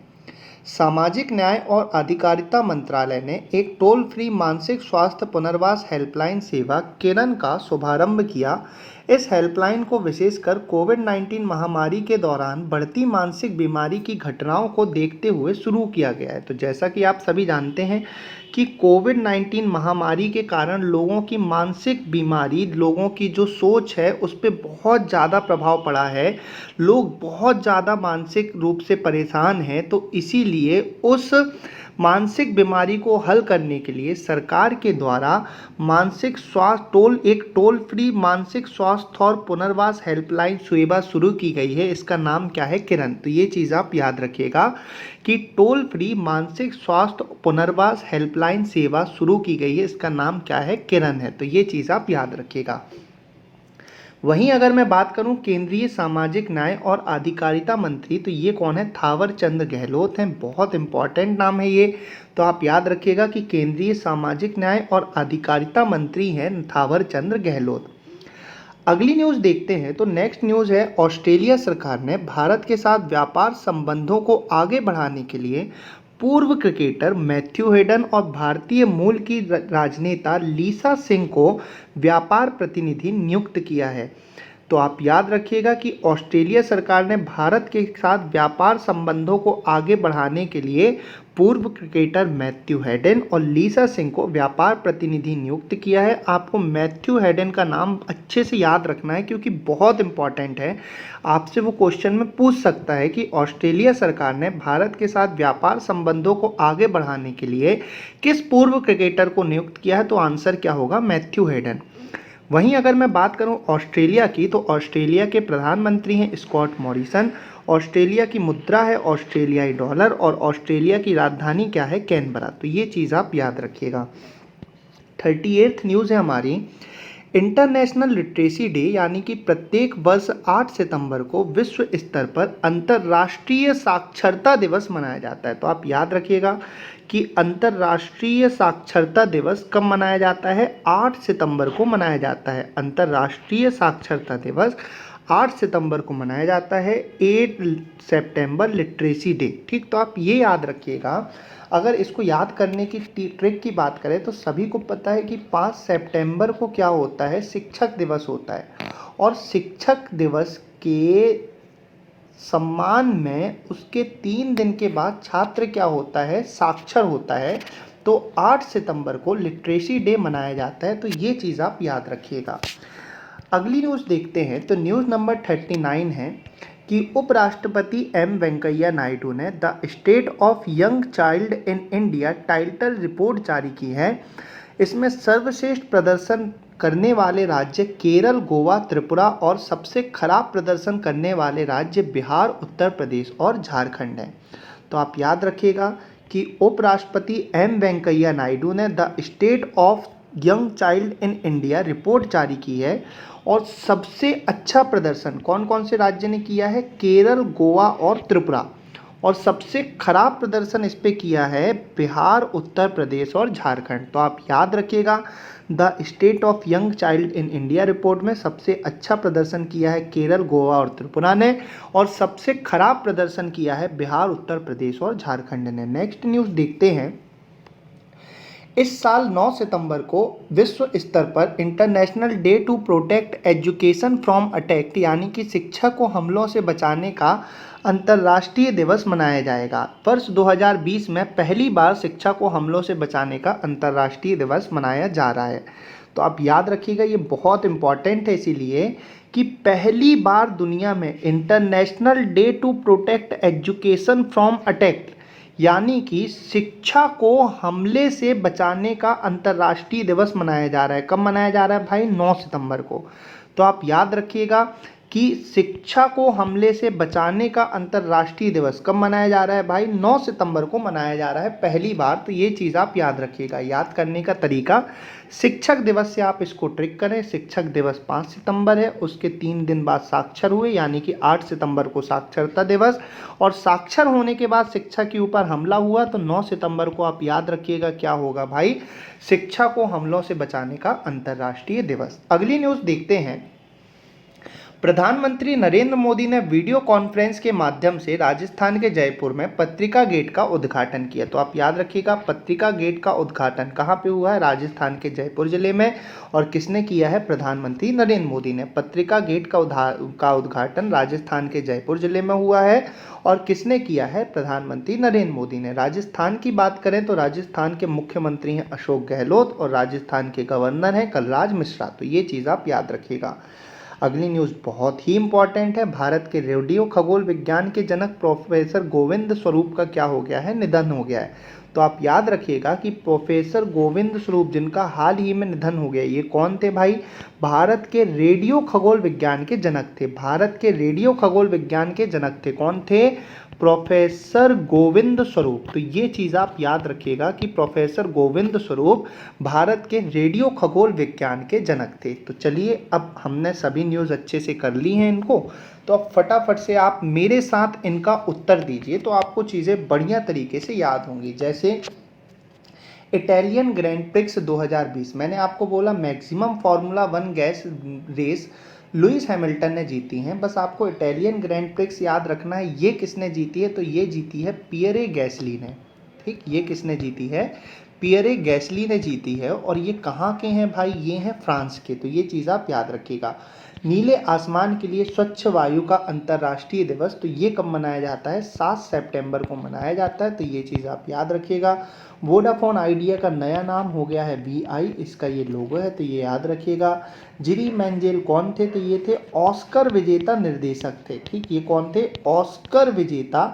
सामाजिक न्याय और अधिकारिता मंत्रालय ने एक टोल फ्री मानसिक स्वास्थ्य पुनर्वास हेल्पलाइन सेवा किरण का शुभारंभ किया। इस हेल्पलाइन को विशेषकर कोविड-19 महामारी के दौरान बढ़ती मानसिक बीमारी की घटनाओं को देखते हुए शुरू किया गया है। तो जैसा कि आप सभी जानते हैं कि कोविड-19 महामारी के कारण लोगों की मानसिक बीमारी, लोगों की जो सोच है उस पे बहुत ज़्यादा प्रभाव पड़ा है। लोग बहुत ज़्यादा मानसिक रूप से परेशान हैं। तो इसीलिए उस मानसिक बीमारी को हल करने के लिए सरकार के द्वारा मानसिक स्वास्थ्य एक टोल फ्री मानसिक स्वास्थ्य और पुनर्वास हेल्पलाइन सेवा शुरू की गई है। इसका नाम क्या है? किरण। तो ये चीज़ आप याद रखिएगा कि टोल फ्री मानसिक स्वास्थ्य पुनर्वास हेल्पलाइन सेवा शुरू की गई है। इसका नाम क्या है? किरण है। तो ये चीज़ आप याद रखिएगा। वहीं अगर मैं बात करूं केंद्रीय सामाजिक न्याय और अधिकारिता मंत्री, तो ये कौन है? थावर चंद गहलोत हैं। बहुत इंपॉर्टेंट नाम है ये। तो आप याद रखिएगा कि केंद्रीय सामाजिक न्याय और अधिकारिता मंत्री हैं थावर चंद गहलोत। अगली न्यूज़ देखते हैं। तो नेक्स्ट न्यूज़ है, ऑस्ट्रेलिया सरकार ने भारत के साथ व्यापार संबंधों को आगे बढ़ाने के लिए पूर्व क्रिकेटर मैथ्यू हेडन और भारतीय मूल की राजनेता लीसा सिंह को व्यापार प्रतिनिधि नियुक्त किया है। तो आप याद रखिएगा कि ऑस्ट्रेलिया सरकार ने भारत के साथ व्यापार संबंधों को आगे बढ़ाने के लिए पूर्व क्रिकेटर मैथ्यू हेडन और लीसा सिंह को व्यापार प्रतिनिधि नियुक्त किया है। आपको मैथ्यू हेडन का नाम अच्छे से याद रखना है क्योंकि बहुत इंपॉर्टेंट है। आपसे वो क्वेश्चन में पूछ सकता है कि ऑस्ट्रेलिया सरकार ने भारत के साथ व्यापार संबंधों को आगे बढ़ाने के लिए किस पूर्व क्रिकेटर को नियुक्त किया है? तो आंसर क्या होगा? Matthew Hayden. वहीं अगर मैं बात करूं ऑस्ट्रेलिया की, तो ऑस्ट्रेलिया के प्रधानमंत्री हैं स्कॉट मॉरिसन। ऑस्ट्रेलिया की मुद्रा है ऑस्ट्रेलियाई डॉलर और ऑस्ट्रेलिया की राजधानी क्या है? कैनबरा। तो ये चीज़ आप याद रखिएगा। 38th न्यूज़ है हमारी, इंटरनेशनल लिटरेसी डे यानी कि प्रत्येक वर्ष 8 सितंबर को विश्व स्तर पर अंतर्राष्ट्रीय साक्षरता दिवस मनाया जाता है। तो आप याद रखिएगा कि अंतर्राष्ट्रीय साक्षरता दिवस कब मनाया जाता है? 8 सितंबर को मनाया जाता है। अंतर्राष्ट्रीय साक्षरता दिवस 8 सितंबर को मनाया जाता है। 8 सितंबर लिटरेसी डे। ठीक, तो आप ये याद रखिएगा। अगर इसको याद करने की ट्रिक की बात करें तो सभी को पता है कि 5 सितंबर को क्या होता है? शिक्षक दिवस होता है। और शिक्षक दिवस के सम्मान में उसके 3 दिन के बाद छात्र क्या होता है? साक्षर होता है। तो 8 सितंबर को लिटरेसी डे मनाया जाता है। तो ये चीज़ आप याद रखिएगा। अगली न्यूज़ देखते हैं। तो न्यूज़ नंबर 39 है कि उपराष्ट्रपति एम वेंकैया नायडू ने the state of young child in India title report जारी की है। इसमें सर्वश्रेष्ठ प्रदर्शन करने वाले राज्य केरल, गोवा, त्रिपुरा और सबसे खराब प्रदर्शन करने वाले राज्य बिहार, उत्तर प्रदेश और झारखंड हैं। तो आप याद रखिएगा कि उपराष्ट्रपति एम वेंकैया नायडू ने the state of young child in India report जारी की है और सबसे अच्छा प्रदर्शन कौन कौन से राज्य ने किया है? केरल, गोवा और त्रिपुरा। और सबसे खराब प्रदर्शन इस पे किया है बिहार, उत्तर प्रदेश और झारखंड। तो आप याद रखिएगा the state of young child in India report में सबसे अच्छा प्रदर्शन किया है केरल, गोवा और त्रिपुरा ने और सबसे खराब प्रदर्शन किया है बिहार, उत्तर प्रदेश और झारखंड ने। नेक्स्ट न्यूज़ देखते हैं। इस साल 9 सितंबर को विश्व स्तर पर international day to protect education from attack यानी कि शिक्षा को हमलों से बचाने का अंतर्राष्ट्रीय दिवस मनाया जाएगा। वर्ष 2020 में पहली बार शिक्षा को हमलों से बचाने का अंतर्राष्ट्रीय दिवस मनाया जा रहा है। तो आप याद रखिएगा ये बहुत इम्पॉर्टेंट है इसीलिए कि पहली बार दुनिया में international day to protect education from attack यानी कि शिक्षा को हमले से बचाने का अंतर्राष्ट्रीय दिवस मनाया जा रहा है। कब मनाया जा रहा है भाई? 9 सितंबर को। तो आप याद रखिएगा कि शिक्षा को हमले से बचाने का अंतर्राष्ट्रीय दिवस कब मनाया जा रहा है भाई? 9 सितंबर को मनाया जा रहा है पहली बार। तो ये चीज़ आप याद रखिएगा। याद करने का तरीका, शिक्षक दिवस से आप इसको ट्रिक करें। शिक्षक दिवस 5 सितंबर है, उसके 3 दिन बाद साक्षर हुए, यानी कि 8 सितंबर को साक्षरता दिवस, और साक्षर होने के बाद शिक्षा के ऊपर हमला हुआ तो 9 सितंबर को आप याद रखिएगा क्या होगा भाई? शिक्षा को हमलों से बचाने का अंतर्राष्ट्रीय दिवस। अगली न्यूज़ देखते हैं। प्रधानमंत्री नरेंद्र मोदी ने वीडियो कॉन्फ्रेंस के माध्यम से राजस्थान के जयपुर में पत्रिका गेट का उद्घाटन किया। तो आप याद रखिएगा, पत्रिका गेट का उद्घाटन कहाँ पे हुआ है? राजस्थान के जयपुर जिले में। और किसने किया है? प्रधानमंत्री नरेंद्र मोदी ने। पत्रिका गेट का उद्घाटन राजस्थान के जयपुर जिले में हुआ है। और किसने किया है? प्रधानमंत्री नरेंद्र मोदी ने। राजस्थान की बात करें तो राजस्थान के मुख्यमंत्री हैं अशोक गहलोत और राजस्थान के गवर्नर हैं कलराज मिश्रा। तो ये चीज़ आप याद रखिएगा। अगली न्यूज़ बहुत ही इंपॉर्टेंट है। भारत के रेडियो खगोल विज्ञान के जनक प्रोफेसर गोविंद स्वरूप का क्या हो गया है? निधन हो गया है। तो आप याद रखिएगा कि प्रोफेसर गोविंद स्वरूप जिनका हाल ही में निधन हो गया, ये कौन थे भाई? भारत के रेडियो खगोल विज्ञान के जनक थे। भारत के रेडियो खगोल विज्ञान के जनक थे। कौन थे? प्रोफेसर गोविंद स्वरूप। तो ये चीज़ आप याद रखिएगा कि प्रोफेसर गोविंद स्वरूप भारत के रेडियो खगोल विज्ञान के जनक थे। तो चलिए, अब हमने सभी न्यूज़ अच्छे से कर ली हैं इनको, तो अब फटाफट से आप मेरे साथ इनका उत्तर दीजिए तो आपको चीज़ें बढ़िया तरीके से याद होंगी। जैसे इटालियन ग्रैंड प्रिक्स 2020, मैंने आपको बोला मैक्सिमम फार्मूला 1 गैस रेस लुइस हैमिल्टन ने जीती हैं। बस आपको इटालियन ग्रैंड प्रिक्स याद रखना है। ये किसने जीती है? तो ये जीती है पियरे गैसली ने। ठीक, ये किसने जीती है? पियरे गैसली ने जीती है। और ये कहाँ के हैं भाई? ये हैं फ्रांस के। तो ये चीज़ आप याद रखिएगा। नीले आसमान के लिए स्वच्छ वायु का अंतर्राष्ट्रीय दिवस, तो ये कब मनाया जाता है? 7 सितंबर को मनाया जाता है। तो ये चीज़ आप याद रखिएगा। वोडाफोन आइडिया का नया नाम हो गया है VI, इसका ये लोगो है, तो ये याद रखिएगा। जिरी मैंजेल कौन थे? तो ये थे ऑस्कर विजेता निर्देशक थे। ठीक, ये कौन थे? ऑस्कर विजेता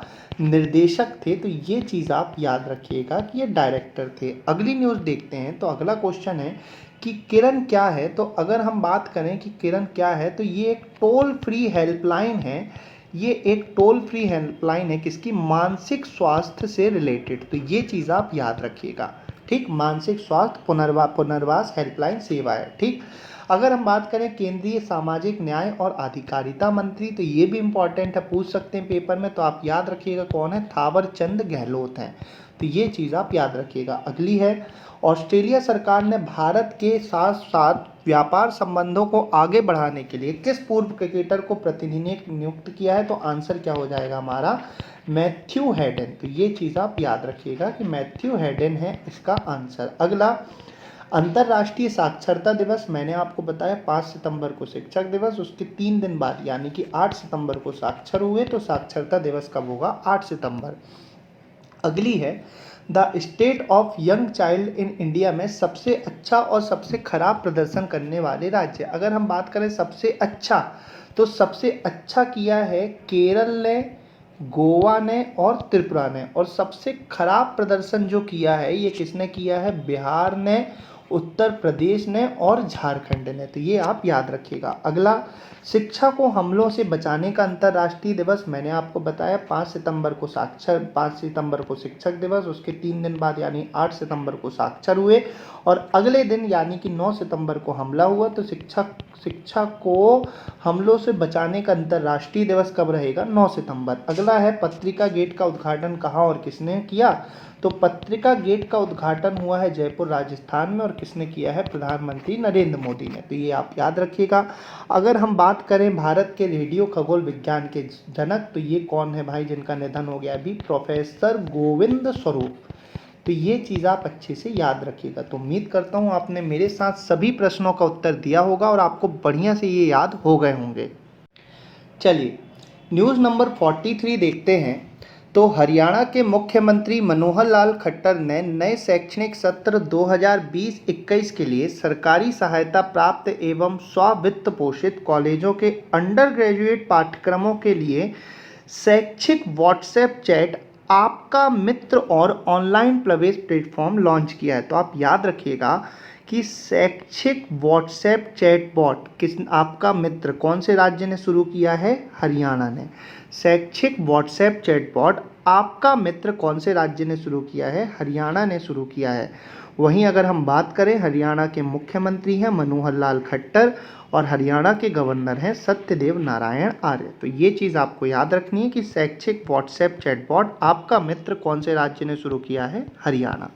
निर्देशक थे। तो ये चीज़ आप याद रखिएगा कि ये डायरेक्टर थे। अगली न्यूज़ देखते हैं। तो अगला क्वेश्चन है कि किरण क्या है? तो अगर हम बात करें कि किरण क्या है, तो ये एक टोल फ्री हेल्पलाइन है। ये एक टोल फ्री हेल्पलाइन है किसकी? मानसिक स्वास्थ्य से रिलेटेड। तो ये चीज़ आप याद रखिएगा। ठीक, मानसिक स्वास्थ्य पुनर्वास हेल्पलाइन सेवा है। ठीक, अगर हम बात करें केंद्रीय सामाजिक न्याय और अधिकारिता मंत्री, तो ये भी इंपॉर्टेंट है, पूछ सकते हैं पेपर में। तो आप याद रखिएगा कौन है? थावरचंद गहलोत हैं। तो ये चीज़ आप याद रखिएगा। अगली है, ऑस्ट्रेलिया सरकार ने भारत के साथ साथ व्यापार संबंधों को आगे बढ़ाने के लिए किस पूर्व क्रिकेटर को प्रतिनिधि नियुक्त किया है? तो आंसर क्या हो जाएगा हमारा? Matthew Hayden. तो ये चीज़ आप याद रखिएगा कि मैथ्यू हेडन है इसका आंसर। अगला, अंतर्राष्ट्रीय साक्षरता दिवस, मैंने आपको बताया 5 सितंबर को शिक्षक दिवस, उसके 3 दिन बाद यानी कि 8 सितंबर को साक्षर हुए। तो साक्षरता दिवस कब होगा? 8 सितंबर। अगली है, the state of young child in India में सबसे अच्छा और सबसे खराब प्रदर्शन करने वाले राज्य। अगर हम बात करें सबसे अच्छा, तो सबसे अच्छा किया है केरल ने, गोवा ने और त्रिपुरा ने। और सबसे खराब प्रदर्शन जो किया है ये किसने किया है? बिहार ने, उत्तर प्रदेश ने और झारखंड ने। तो ये आप याद रखिएगा। अगला, शिक्षा को हमलों से बचाने का अंतर्राष्ट्रीय दिवस, मैंने आपको बताया 5 सितंबर को शिक्षक दिवस, उसके 3 दिन बाद यानी 8 सितंबर को साक्षर हुए, और अगले दिन यानी कि 9 सितंबर को हमला हुआ। तो शिक्षा को हमलों से बचाने का अंतर्राष्ट्रीय दिवस कब रहेगा? 9 सितंबर। अगला है, पत्रिका गेट का उद्घाटन कहाँ और किसने किया? तो पत्रिका गेट का उद्घाटन हुआ है जयपुर राजस्थान में, और किसने किया है? प्रधानमंत्री नरेंद्र मोदी ने। तो ये आप याद रखिएगा। अगर हम बात करें भारत के रेडियो खगोल विज्ञान के जनक, तो ये कौन है भाई जिनका निधन हो गया अभी? प्रोफेसर गोविंद स्वरूप। तो ये चीज़ आप अच्छे से याद रखिएगा। तो उम्मीद करता हूँ आपने मेरे साथ सभी प्रश्नों का उत्तर दिया होगा और आपको बढ़िया से ये याद हो गए होंगे। चलिए, न्यूज़ नंबर 43 देखते हैं। तो हरियाणा के मुख्यमंत्री मनोहर लाल खट्टर ने नए शैक्षणिक सत्र 2020-21 के लिए सरकारी सहायता प्राप्त एवं स्व-वित्त पोषित कॉलेजों के अंडर ग्रेजुएट पाठ्यक्रमों के लिए शैक्षिक व्हाट्सएप चैट आपका मित्र और ऑनलाइन प्रवेश प्लेटफॉर्म लॉन्च किया है। तो आप याद रखिएगा कि शैक्षिक व्हाट्सएप चैटबॉट किस आपका मित्र कौन से राज्य ने शुरू किया है? हरियाणा ने। शैक्षिक व्हाट्सएप चैटबॉट आपका मित्र कौन से राज्य ने शुरू किया है? हरियाणा ने शुरू किया है। वहीं अगर हम बात करें, हरियाणा के मुख्यमंत्री हैं मनोहर लाल खट्टर और हरियाणा के गवर्नर हैं सत्यदेव नारायण आर्य। तो ये चीज़ आपको याद रखनी है कि शैक्षिक व्हाट्सएप चैटबॉट आपका मित्र कौन से राज्य ने शुरू किया है? हरियाणा।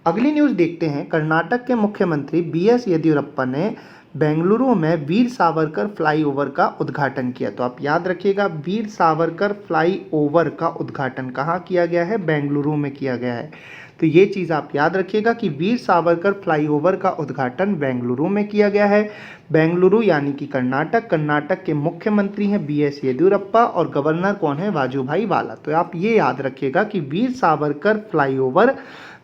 अगली न्यूज़ देखते हैं। कर्नाटक के मुख्यमंत्री BS येदियुरप्पा ने बेंगलुरु में वीर सावरकर फ्लाईओवर का उद्घाटन किया। तो आप याद रखिएगा, वीर सावरकर फ्लाईओवर का उद्घाटन कहाँ किया गया है? बेंगलुरु में किया गया है। तो ये चीज़ आप याद रखिएगा कि वीर सावरकर फ्लाईओवर का उद्घाटन बेंगलुरु में किया गया है। बेंगलुरु यानी कि कर्नाटक। कर्नाटक के मुख्यमंत्री हैं BS येदियुरप्पा और गवर्नर कौन है? वाजूभाई वाला। तो आप ये याद रखिएगा कि वीर सावरकर फ्लाईओवर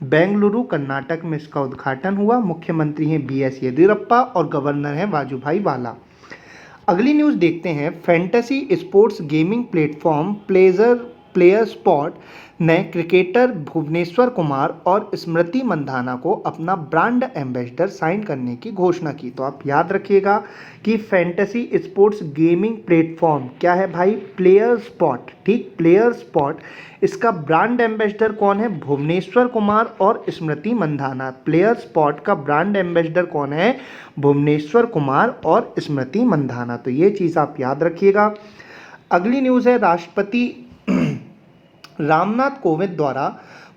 बेंगलुरु कर्नाटक में इसका उद्घाटन हुआ। मुख्यमंत्री हैं BS येदियुरप्पा और गवर्नर हैं वाजूभाई वाला। अगली न्यूज़ देखते हैं। Fantasy sports gaming platform player spot ने क्रिकेटर भुवनेश्वर कुमार और स्मृति मंधाना को अपना ब्रांड एम्बेसडर साइन करने की घोषणा की। तो आप याद रखिएगा कि फैंटेसी स्पोर्ट्स गेमिंग प्लेटफॉर्म क्या है भाई? Player spot. ठीक, प्लेयर स्पॉट। इसका ब्रांड एम्बेसडर कौन है? भुवनेश्वर कुमार और स्मृति मंधाना। प्लेयर स्पॉट का ब्रांड एम्बेसडर कौन है? भुवनेश्वर कुमार और स्मृति मंधाना। तो ये चीज़ आप याद रखिएगा। अगली न्यूज़ है। राष्ट्रपति रामनाथ कोविंद द्वारा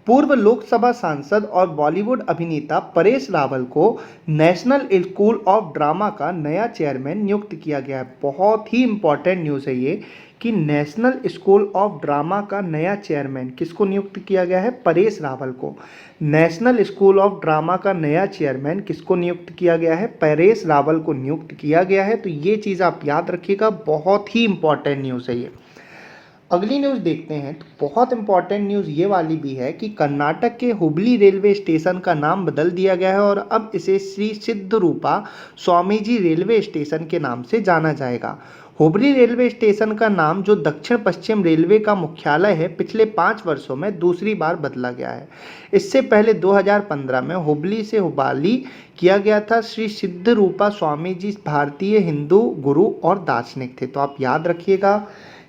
पूर्व लोकसभा सांसद और बॉलीवुड अभिनेता परेश रावल को नेशनल स्कूल ऑफ ड्रामा का नया चेयरमैन नियुक्त किया गया है। बहुत ही इंपॉर्टेंट न्यूज़ है ये कि नेशनल स्कूल ऑफ ड्रामा का नया चेयरमैन किसको नियुक्त किया गया है? परेश रावल को। नेशनल स्कूल ऑफ ड्रामा का नया चेयरमैन किसको नियुक्त किया गया है? परेश रावल को नियुक्त किया गया है। तो ये चीज़ आप याद रखिएगा, बहुत ही इंपॉर्टेंट न्यूज़ है ये। अगली न्यूज़ देखते हैं। तो बहुत इंपॉर्टेंट न्यूज़ ये वाली भी है कि कर्नाटक के हुबली रेलवे स्टेशन का नाम बदल दिया गया है और अब इसे श्री सिद्धरूपा स्वामीजी रेलवे स्टेशन के नाम से जाना जाएगा। हुबली रेलवे स्टेशन का नाम, जो दक्षिण पश्चिम रेलवे का मुख्यालय है, पिछले 5 वर्षों में दूसरी बार बदला गया है। इससे पहले 2015 में हुबली से हुबाली किया गया था। श्री सिद्धरूपा स्वामी जी भारतीय हिंदू गुरु और दार्शनिक थे। तो आप याद रखिएगा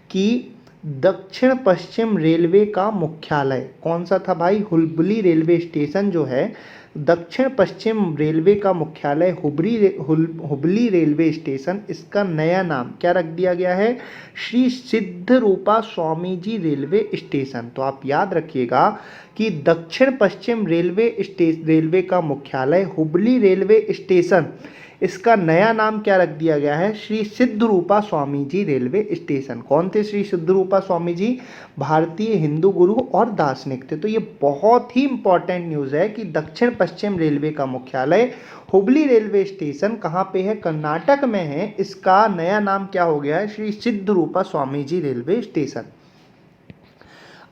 कि दक्षिण पश्चिम रेलवे का मुख्यालय कौन सा था भाई? हुबली रेलवे स्टेशन जो है, दक्षिण पश्चिम रेलवे का मुख्यालय हुबली रेलवे स्टेशन, इसका नया नाम क्या रख दिया गया है? Shri सिद्धरूपा Swami ji railway station. तो आप याद रखिएगा कि दक्षिण पश्चिम रेलवे का मुख्यालय हुबली रेलवे स्टेशन, इसका नया नाम क्या रख दिया गया है? Shri सिद्धरूपा Swami ji railway station. कौन थे श्री सिद्धरूपा स्वामी जी? भारतीय हिंदू गुरु और दार्शनिक थे। तो ये बहुत ही इंपॉर्टेंट न्यूज़ है कि दक्षिण पश्चिम रेलवे का मुख्यालय हुबली रेलवे स्टेशन कहाँ पे है? कर्नाटक में है। इसका नया नाम क्या हो गया है? Shri सिद्धरूपा Swami ji railway station.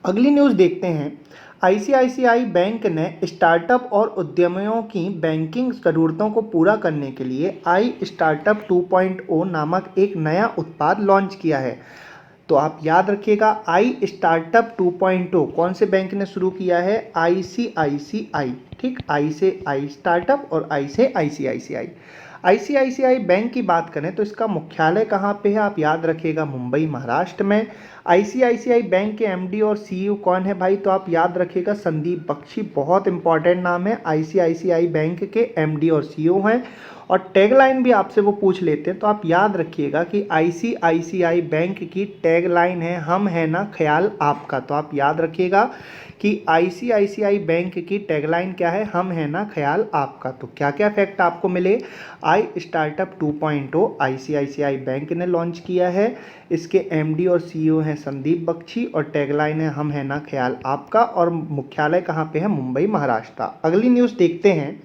अगली न्यूज़ देखते हैं। ICICI बैंक ने स्टार्टअप और उद्यमियों की बैंकिंग ज़रूरतों को पूरा करने के लिए आई स्टार्टअप 2.0 नामक एक नया उत्पाद लॉन्च किया है। तो आप याद रखिएगा, आई स्टार्टअप 2.0 कौन से बैंक ने शुरू किया है? ICICI। ठीक, आई से आई स्टार्टअप और आई से ICICI। ICICI बैंक की बात करें तो इसका मुख्यालय कहाँ पे है? आप याद रखिएगा, मुंबई महाराष्ट्र में। ICICI बैंक के MD और CEO कौन है भाई? तो आप याद रखिएगा, संदीप बख्शी। बहुत इंपॉर्टेंट नाम है। ICICI बैंक के MD और CEO हैं। और टैगलाइन भी आपसे वो पूछ लेते हैं, तो आप याद रखिएगा कि ICICI बैंक की टैगलाइन है, हम है ना ख्याल आपका। तो आप याद रखिएगा कि ICICI बैंक की टैगलाइन क्या है? हम है ना ख्याल आपका। तो क्या क्या फैक्ट आपको मिले? आई स्टार्टअप 2.0 ICICI बैंक ने लॉन्च किया है। इसके MD और CEO हैं संदीप बख्शी और टैगलाइन है, हम है ना ख्याल आपका। और मुख्यालय कहाँ पे है? मुंबई महाराष्ट्र। अगली न्यूज़ देखते हैं।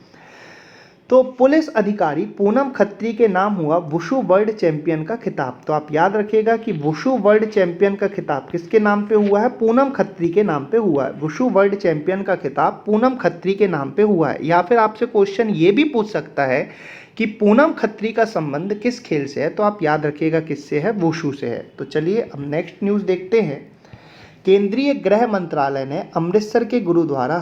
तो पुलिस अधिकारी पूनम खत्री के नाम हुआ वुशु वर्ल्ड चैंपियन का खिताब। तो आप याद रखिएगा कि वुशु वर्ल्ड चैंपियन का खिताब किसके नाम पे हुआ है? पूनम खत्री के नाम पे हुआ है। वुशु वर्ल्ड चैंपियन का खिताब पूनम खत्री के नाम पे हुआ है। या फिर आपसे क्वेश्चन ये भी पूछ सकता है कि पूनम खत्री का संबंध किस खेल से है? तो आप याद रखिएगा किससे है? वुशु से है। तो चलिए अब नेक्स्ट न्यूज़ देखते हैं केंद्रीय गृह मंत्रालय ने अमृतसर के गुरुद्वारा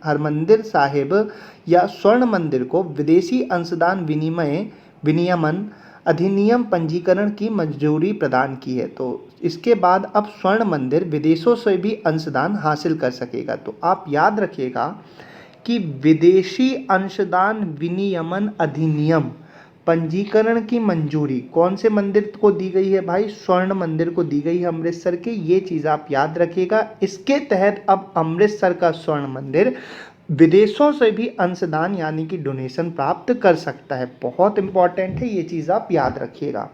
हरमंदिर साहिब या स्वर्ण मंदिर को विदेशी अंशदान विनियमन अधिनियम पंजीकरण की मंजूरी प्रदान की है। तो इसके बाद अब स्वर्ण मंदिर विदेशों से भी अंशदान हासिल कर सकेगा। तो आप याद रखिएगा कि विदेशी अंशदान विनियमन अधिनियम पंजीकरण की मंजूरी कौन से मंदिर को दी गई है भाई? स्वर्ण मंदिर को दी गई है अमृतसर के। ये चीज़ आप याद रखिएगा। इसके तहत अब अमृतसर का स्वर्ण मंदिर विदेशों से भी अंशदान यानी कि डोनेशन प्राप्त कर सकता है। बहुत इंपॉर्टेंट है, ये चीज़ आप याद रखिएगा।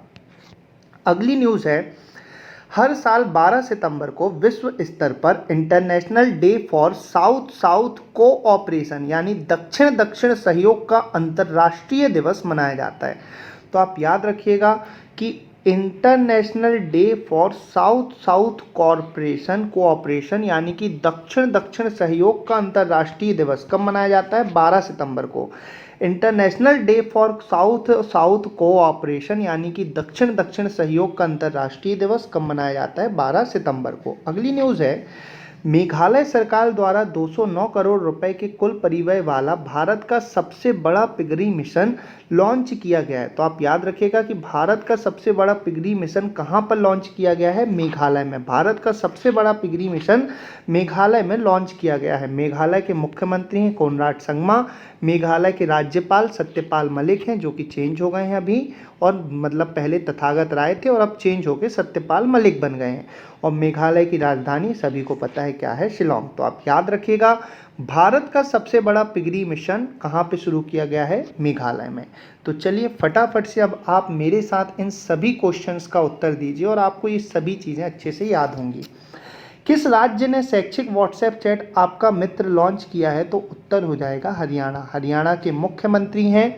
अगली न्यूज़ है, हर साल 12 सितंबर को विश्व स्तर पर international day for south south cooperation यानी दक्षिण दक्षिण सहयोग का अंतर्राष्ट्रीय दिवस मनाया जाता है। तो आप याद रखिएगा कि international day for south south cooperation यानी कि दक्षिण दक्षिण सहयोग का अंतर्राष्ट्रीय दिवस कब मनाया जाता है? 12 सितंबर को। International day for south south cooperation यानी कि दक्षिण दक्षिण सहयोग का अंतर्राष्ट्रीय दिवस कब मनाया जाता है? 12 सितंबर को। अगली न्यूज़ है, मेघालय सरकार द्वारा 209 करोड़ रुपए के कुल परिव्यय वाला भारत का सबसे बड़ा पिगरी मिशन लॉन्च किया गया है। तो आप याद रखिएगा कि भारत का सबसे बड़ा पिगरी मिशन कहाँ पर लॉन्च किया गया है? मेघालय में। भारत का सबसे बड़ा पिगरी मिशन मेघालय में लॉन्च किया गया है। मेघालय के मुख्यमंत्री हैं कोनराड संगमा, मेघालय के राज्यपाल सत्यपाल मलिक हैं जो कि चेंज हो गए हैं अभी, और मतलब पहले तथागत राय थे और अब चेंज होकर सत्यपाल मलिक बन गए हैं। और मेघालय की राजधानी सभी को पता है क्या है? शिलोंग। तो आप याद रखिएगा, भारत का सबसे बड़ा पिगरी मिशन कहाँ पे शुरू किया गया है? मेघालय में। तो चलिए फटाफट से अब आप मेरे साथ इन सभी क्वेश्चंस का उत्तर दीजिए और आपको ये सभी चीज़ें अच्छे से याद होंगी। किस राज्य ने शैक्षिक व्हाट्सएप चैट आपका मित्र लॉन्च किया है? तो उत्तर हो जाएगा हरियाणा। हरियाणा के मुख्यमंत्री हैं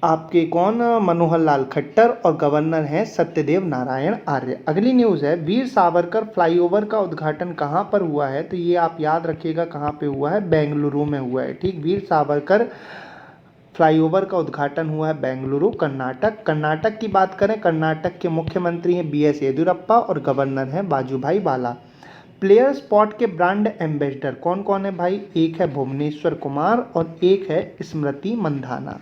आपके कौन? मनोहर लाल खट्टर, और गवर्नर हैं सत्यदेव नारायण आर्य। अगली न्यूज़ है, वीर सावरकर फ्लाईओवर का उद्घाटन कहाँ पर हुआ है? तो ये आप याद रखिएगा कहाँ पे हुआ है? बेंगलुरु में हुआ है। ठीक, वीर सावरकर फ्लाईओवर का उद्घाटन हुआ है बेंगलुरु, कर्नाटक। कर्नाटक की बात करें, कर्नाटक के मुख्यमंत्री हैं BS येदियुरप्पा और गवर्नर हैं वाजूभाई वाला। प्लेयर स्पॉट के ब्रांड एम्बेसडर कौन कौन है भाई? एक है भुवनेश्वर कुमार और एक है स्मृति मंधाना।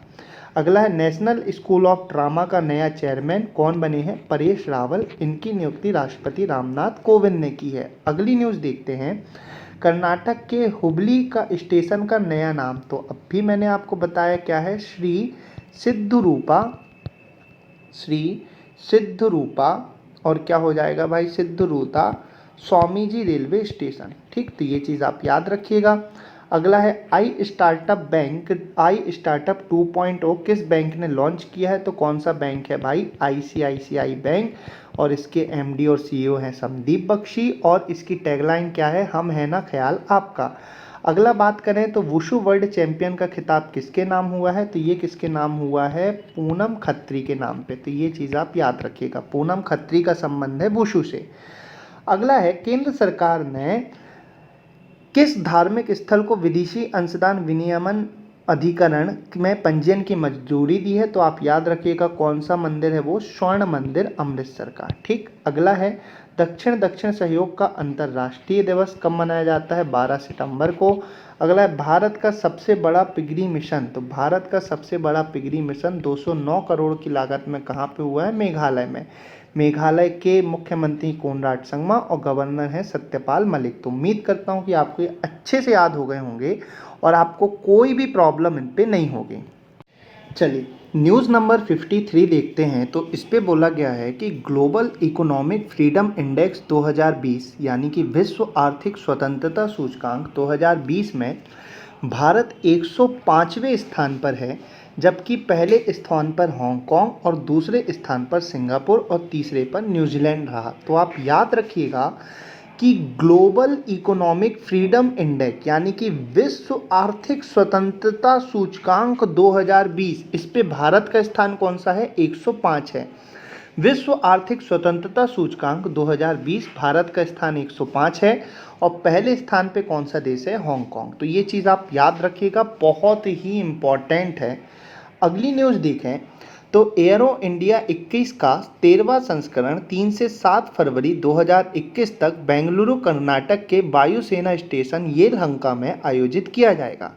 अगला है, नेशनल स्कूल ऑफ ड्रामा का नया चेयरमैन कौन बने हैं? परेश रावल। इनकी नियुक्ति राष्ट्रपति रामनाथ कोविंद ने की है। अगली न्यूज़ देखते हैं, कर्नाटक के हुबली का स्टेशन का नया नाम, तो अब भी मैंने आपको बताया क्या है? श्री सिद्धरूपा और क्या हो जाएगा भाई? सिद्धरूपा स्वामी जी रेलवे स्टेशन। ठीक, तो ये चीज़ आप याद रखिएगा। अगला है, आई स्टार्टअप 2.0 किस बैंक ने लॉन्च किया है? तो कौन सा बैंक है भाई? ICICI बैंक, और इसके MD और CEO हैं संदीप बख्शी, और इसकी टैगलाइन क्या है? हम है ना ख्याल आपका। अगला बात करें तो वुशु वर्ल्ड चैंपियन का खिताब किसके नाम हुआ है? तो ये किसके नाम हुआ है? पूनम खत्री के नाम पे। तो ये चीज़ आप याद रखिएगा, पूनम खत्री का संबंध है वुशु से। अगला है, केंद्र सरकार ने किस धार्मिक स्थल को विदेशी अंशदान विनियमन अधिकरण में पंजीयन की मंजूरी दी है? तो आप याद रखिएगा कौन सा मंदिर है वो? स्वर्ण मंदिर अमृतसर का। ठीक, अगला है, दक्षिण दक्षिण सहयोग का अंतर्राष्ट्रीय दिवस कब मनाया जाता है? 12 सितंबर को। अगला है, भारत का सबसे बड़ा पिगरी मिशन, तो भारत का सबसे बड़ा पिगरी मिशन 209 करोड़ की लागत में कहाँ पे हुआ है? मेघालय में। मेघालय के मुख्यमंत्री कोनराड संगमा और गवर्नर हैं सत्यपाल मलिक। तो उम्मीद करता हूँ कि आपको ये अच्छे से याद हो गए होंगे और आपको कोई भी प्रॉब्लम इन पे नहीं होगी। चलिए न्यूज़ नंबर 53 देखते हैं। तो इस पे बोला गया है कि ग्लोबल इकोनॉमिक फ्रीडम इंडेक्स 2020 यानी कि विश्व आर्थिक स्वतंत्रता सूचकांक 2020 में भारत 105वें स्थान पर है, जबकि पहले स्थान पर हांगकांग और दूसरे स्थान पर सिंगापुर और तीसरे पर न्यूजीलैंड रहा। तो आप याद रखिएगा कि ग्लोबल इकोनॉमिक फ्रीडम इंडेक्स यानी कि विश्व आर्थिक स्वतंत्रता सूचकांक 2020, इस पे भारत का स्थान कौन सा है? 105 है। विश्व आर्थिक स्वतंत्रता सूचकांक 2020 भारत का स्थान 105 है और पहले स्थान पे कौन सा देश है? हांगकांग। तो ये चीज़ आप याद रखिएगा, बहुत ही इम्पॉर्टेंट है। अगली न्यूज़ देखें तो एयरो इंडिया 21 का 13वां संस्करण 3 से 7 फरवरी 2021 तक बेंगलुरु कर्नाटक के वायुसेना स्टेशन येलहंका में आयोजित किया जाएगा।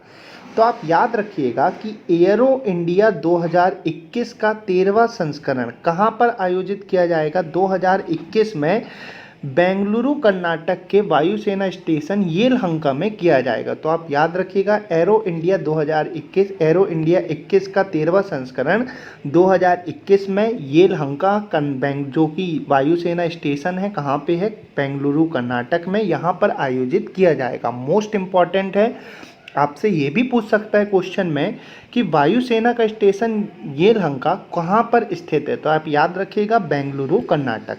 तो आप याद रखिएगा कि एयरो इंडिया 2021 का 13वां संस्करण कहाँ पर आयोजित किया जाएगा? 2021 में बेंगलुरु कर्नाटक के वायुसेना स्टेशन येलहंका में किया जाएगा। तो आप याद रखिएगा एरो इंडिया 2021, एरो इंडिया 21 का 13वां संस्करण 2021 में येलहंका जो कि वायुसेना स्टेशन है, कहाँ पे है? बेंगलुरु कर्नाटक में, यहाँ पर आयोजित किया जाएगा। मोस्ट इम्पॉर्टेंट है, आपसे ये भी पूछ सकता है क्वेश्चन में कि वायुसेना का स्टेशन येलहंका कहाँ पर स्थित है? तो आप याद रखिएगा बेंगलुरु कर्नाटक।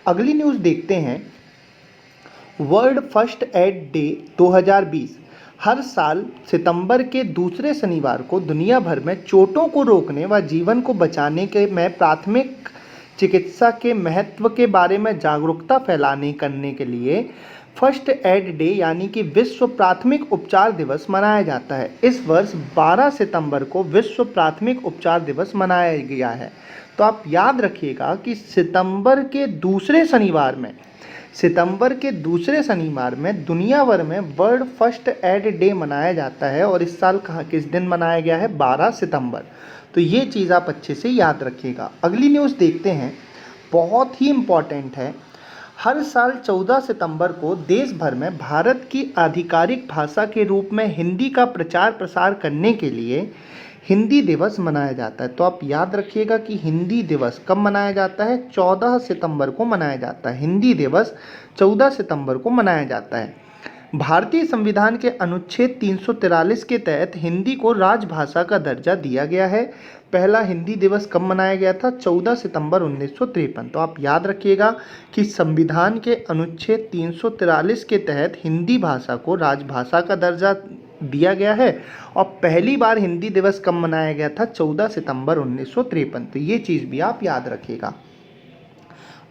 अगली न्यूज़ देखते हैं। वर्ल्ड फर्स्ट एड डे 2020 हर साल सितंबर के दूसरे शनिवार को दुनिया भर में चोटों को रोकने व जीवन को बचाने के में प्राथमिक चिकित्सा के महत्व के बारे में जागरूकता फैलाने करने के लिए फर्स्ट एड डे यानी कि विश्व प्राथमिक उपचार दिवस मनाया जाता है। इस वर्ष 12 सितंबर को विश्व प्राथमिक उपचार दिवस मनाया गया है। तो आप याद रखिएगा कि सितंबर के दूसरे शनिवार में दुनिया भर में वर्ल्ड फर्स्ट एड डे मनाया जाता है और इस साल किस दिन मनाया गया है? 12 सितंबर। तो ये चीज़ आप अच्छे से याद रखिएगा। अगली न्यूज़ देखते हैं, बहुत ही इम्पॉर्टेंट है। हर साल 14 सितंबर को देश भर में भारत की आधिकारिक भाषा के रूप में हिंदी का प्रचार प्रसार करने के लिए हिंदी दिवस मनाया जाता है। तो आप याद रखिएगा कि हिंदी दिवस कब मनाया जाता है? 14 सितंबर को मनाया जाता है। हिंदी दिवस 14 सितंबर को मनाया जाता है। भारतीय संविधान के अनुच्छेद 343 के तहत हिंदी को राजभाषा का दर्जा दिया गया है। पहला हिंदी दिवस कब मनाया गया था? 14 सितंबर 1953। तो आप याद रखिएगा कि संविधान के अनुच्छेद 343 के तहत हिंदी भाषा को राजभाषा का दर्जा दिया गया है और पहली बार हिंदी दिवस कब मनाया गया था? 14 सितंबर 1953। तो ये चीज़ भी आप याद रखिएगा।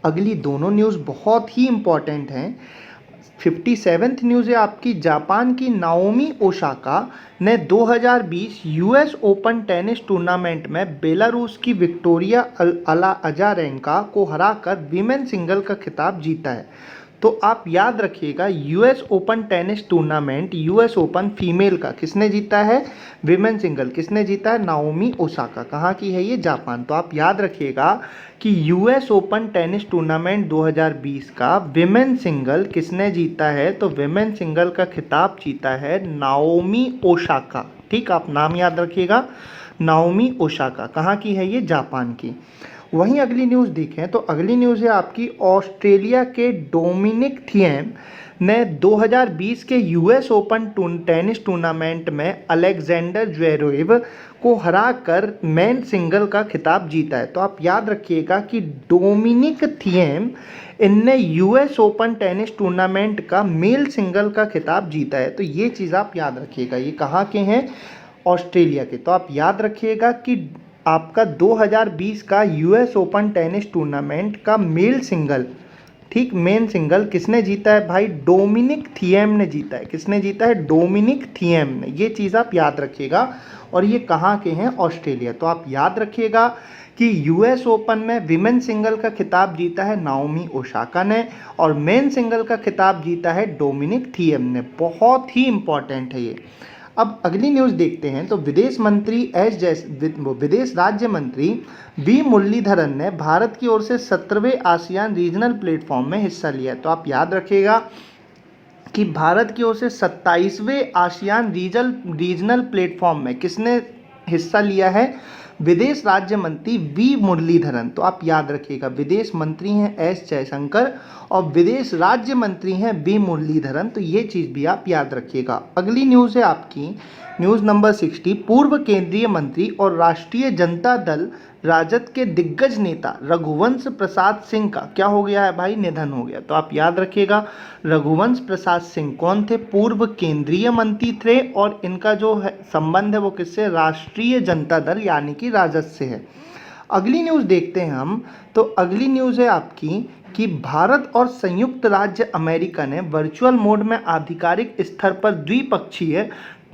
अगली दोनों न्यूज़ बहुत ही इम्पॉर्टेंट हैं। 57th न्यूज़ है आपकी। जापान की नाओमी ओसाका ने 2020 यूएस ओपन टेनिस टूर्नामेंट में बेलारूस की विक्टोरिया अजारेंका को हराकर विमेन सिंगल का खिताब जीता है। तो आप याद रखिएगा US open tennis tournament, US open female का किसने जीता है? विमेन सिंगल किसने जीता है? Naomi Osaka. कहाँ की है ये? जापान। तो आप याद रखिएगा कि यूएस ओपन टेनिस टूर्नामेंट 2020 का विमेन सिंगल किसने जीता है? तो विमेन सिंगल का खिताब जीता है नाओमी ओसाका। ठीक, आप नाम याद रखिएगा, नाओमी ओसाका। कहाँ की है ये? जापान की। वहीं अगली न्यूज़ देखें तो अगली न्यूज़ है आपकी। ऑस्ट्रेलिया के डोमिनिक थिएम ने 2020 के यूएस ओपन टेनिस टूर्नामेंट में अलेक्जेंडर ज्वेरेव को हराकर मेन सिंगल का खिताब जीता है। तो आप याद रखिएगा कि डोमिनिक थिएम इनने यूएस ओपन टेनिस टूर्नामेंट का मेल सिंगल का खिताब जीता है। तो ये चीज़ आप याद रखिएगा। ये कहाँ के हैं? ऑस्ट्रेलिया के। तो आप याद रखिएगा कि आपका 2020 का यूएस ओपन टेनिस टूर्नामेंट का मेल सिंगल, ठीक, मेन सिंगल किसने जीता है भाई? डोमिनिक थिएम ने जीता है। किसने जीता है? डोमिनिक थिएम ने। ये चीज़ आप याद रखिएगा। और ये कहाँ के हैं? ऑस्ट्रेलिया। तो आप याद रखिएगा कि यूएस ओपन में विमेन सिंगल का खिताब जीता है नाओमी ओसाका ने और मेन सिंगल का खिताब जीता है डोमिनिक थिएम ने। बहुत ही इंपॉर्टेंट है ये। अब अगली न्यूज़ देखते हैं तो विदेश राज्य मंत्री वी मुरलीधरन ने भारत की ओर से 17वें आसियान रीजनल प्लेटफॉर्म में हिस्सा लिया। तो आप याद रखिएगा कि भारत की ओर से 27वें आसियान रीजनल प्लेटफॉर्म में किसने हिस्सा लिया है? विदेश राज्य मंत्री वी मुरलीधरन। तो आप याद रखिएगा, विदेश मंत्री हैं एस जयशंकर और विदेश राज्य मंत्री हैं वी मुरलीधरन। तो ये चीज़ भी आप याद रखिएगा। अगली न्यूज़ है आपकी न्यूज़ नंबर 60। पूर्व केंद्रीय मंत्री और राष्ट्रीय जनता दल राजद के दिग्गज नेता रघुवंश प्रसाद सिंह का क्या हो गया है भाई? निधन हो गया। तो आप याद रखिएगा रघुवंश प्रसाद सिंह कौन थे? पूर्व केंद्रीय मंत्री थे और इनका जो है संबंध है वो किससे? राष्ट्रीय जनता दल यानी कि राजद से है। अगली न्यूज़ देखते हैं हम तो अगली न्यूज़ है आपकी कि भारत और संयुक्त राज्य अमेरिका ने वर्चुअल मोड में आधिकारिक स्तर पर द्विपक्षीय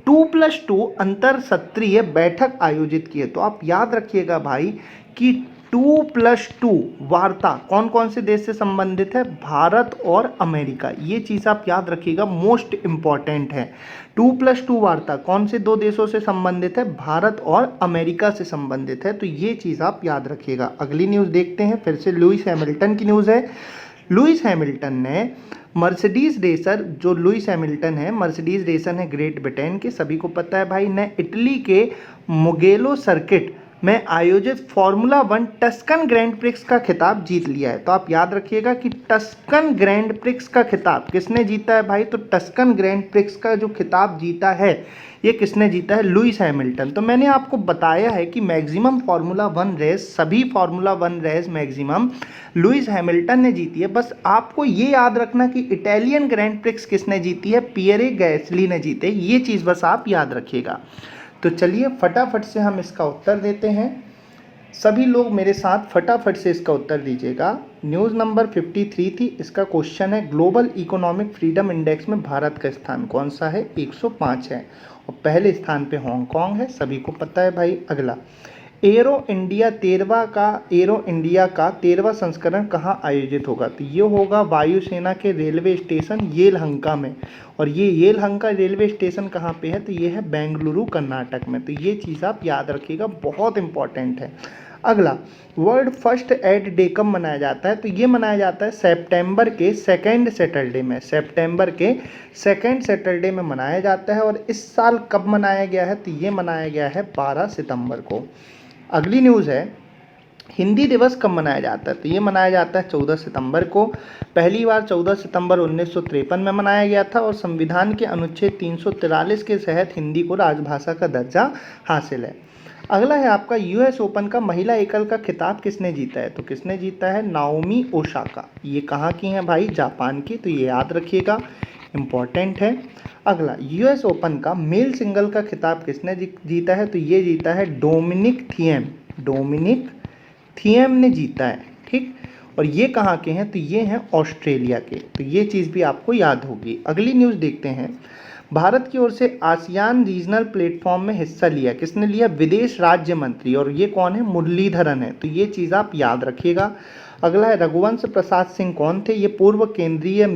2+2 अंतर सत्रीय बैठक आयोजित की है। तो आप याद रखिएगा भाई कि 2+2 वार्ता कौन कौन से देश से संबंधित है? भारत और अमेरिका। ये चीज़ आप याद रखिएगा, मोस्ट इम्पॉर्टेंट है। 2+2 वार्ता कौन से दो देशों से संबंधित है? भारत और अमेरिका से संबंधित है। तो ये चीज़ आप याद रखिएगा। अगली न्यूज़ देखते हैं, फिर से लुईस हैमिल्टन की न्यूज़ है। लुईस हैमिल्टन ने मर्सिडीज रेसर, जो लुईस हैमिल्टन है, मर्सिडीज रेसर है ग्रेट ब्रिटेन के, सभी को पता है भाई, ने इटली के मुगेलो सर्किट में आयोजित फार्मूला 1 टस्कन ग्रैंड प्रिक्स का खिताब जीत लिया है। तो आप याद रखिएगा कि टस्कन ग्रैंड प्रिक्स का खिताब किसने जीता है भाई? तो टस्कन ग्रैंड प्रिक्स का जो खिताब जीता है, ये किसने जीता है? Lewis Hamilton. तो मैंने आपको बताया है कि मैक्सिमम फार्मूला 1 रेस, सभी formula 1 race maximum Lewis Hamilton ने जीती है। बस आपको ये याद रखना कि इटालियन ग्रैंड प्रिक्स किसने जीती है? पियरे गैसली ने जीते। ये चीज़ बस आप याद रखिएगा। तो चलिए फटाफट से हम इसका उत्तर देते हैं। सभी लोग मेरे साथ फटाफट से इसका उत्तर दीजिएगा। न्यूज़ नंबर 53 थी। इसका क्वेश्चन है, ग्लोबल इकोनॉमिक फ्रीडम इंडेक्स में भारत का स्थान कौन सा है? 105 है और पहले स्थान पे हांगकांग है, सभी को पता है भाई। अगला, एरो इंडिया 13वां संस्करण कहाँ आयोजित होगा? तो ये होगा वायुसेना के रेलवे स्टेशन येलहंका में। और ये येलहंका रेलवे स्टेशन कहाँ पे है? तो ये है बेंगलुरु कर्नाटक में। तो ये चीज़ आप याद रखिएगा, बहुत इंपॉर्टेंट है। अगला, वर्ल्ड फर्स्ट एड डे कब मनाया जाता है? तो ये मनाया जाता है सितंबर के सेकेंड सैटरडे में। सितंबर के सेकेंड सैटरडे में मनाया जाता है। और इस साल कब मनाया गया है? तो ये मनाया गया है 12 सितंबर को। अगली न्यूज़ है, हिंदी दिवस कब मनाया जाता है? तो ये मनाया जाता है 14 सितंबर को। पहली बार 14 सितंबर 1953 में मनाया गया था और संविधान के अनुच्छेद 343 के तहत हिंदी को राजभाषा का दर्जा हासिल है। अगला है आपका, यूएस ओपन का महिला एकल का खिताब किसने जीता है? तो किसने जीता है? Naomi Osaka. ये कहाँ की हैं भाई? जापान की। तो ये याद रखिएगा, इम्पॉर्टेंट है। अगला, यूएस ओपन का मेल सिंगल का खिताब किसने जीता है? तो ये जीता है डोमिनिक थिएम। डोमिनिक थिएम ने जीता है, ठीक। और ये कहाँ के हैं? तो ये हैं ऑस्ट्रेलिया के। तो ये चीज़ भी आपको याद होगी। अगली न्यूज़ देखते हैं, भारत की ओर से आसियान रीजनल प्लेटफॉर्म में हिस्सा लिया किसने लिया? विदेश राज्य मंत्री। और ये कौन है? मुरलीधरन है। तो ये चीज़ आप याद रखिएगा। अगला है, रघुवंश प्रसाद सिंह कौन थे? ये पूर्व केंद्रीय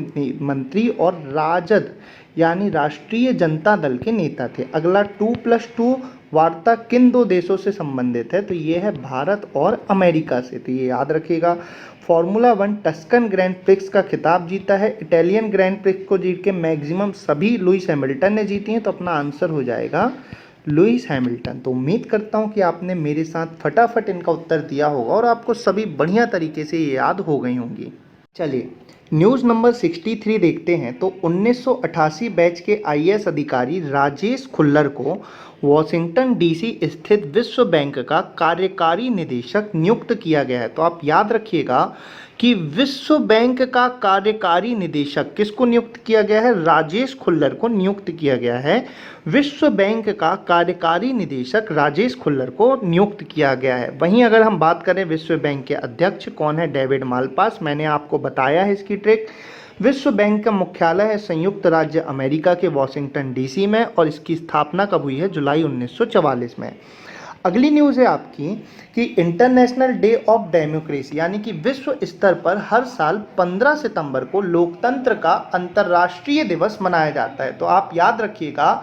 मंत्री और राजद यानी राष्ट्रीय जनता दल के नेता थे। अगला, 2+2 वार्ता किन दो देशों से संबंधित है? तो ये है भारत और अमेरिका से। तो ये याद रखिएगा। फार्मूला 1 टस्कन ग्रैंड प्रिक्स का खिताब जीता है। इटालियन ग्रैंड प्रिक्स को जीत के मैक्सिमम सभी लुईस हैमिल्टन ने जीती हैं। तो अपना आंसर हो जाएगा लुईस हैमिल्टन। तो उम्मीद करता हूँ कि आपने मेरे साथ फटाफट इनका उत्तर दिया होगा और आपको सभी बढ़िया तरीके से ये याद हो गई होंगी। चलिए न्यूज़ नंबर 63 देखते हैं। तो 1988 बैच के आईएएस अधिकारी राजेश खुल्लर को वॉशिंगटन डीसी स्थित विश्व बैंक का कार्यकारी निदेशक नियुक्त किया गया है। तो आप याद रखिएगा कि विश्व बैंक का कार्यकारी निदेशक किसको नियुक्त किया गया है? राजेश खुल्लर को नियुक्त किया गया है। विश्व बैंक का कार्यकारी निदेशक राजेश खुल्लर को नियुक्त किया गया है। वहीं अगर हम बात करें विश्व बैंक के अध्यक्ष कौन है? David Malpass. मैंने आपको बताया है इसकी ट्रिक। विश्व बैंक का मुख्यालय है संयुक्त राज्य अमेरिका के वॉशिंगटन डीसी में और इसकी स्थापना कब हुई है? जुलाई 1944 में। अगली न्यूज़ है आपकी कि इंटरनेशनल डे ऑफ डेमोक्रेसी यानी कि विश्व स्तर पर हर साल 15 सितंबर को लोकतंत्र का अंतर्राष्ट्रीय दिवस मनाया जाता है। तो आप याद रखिएगा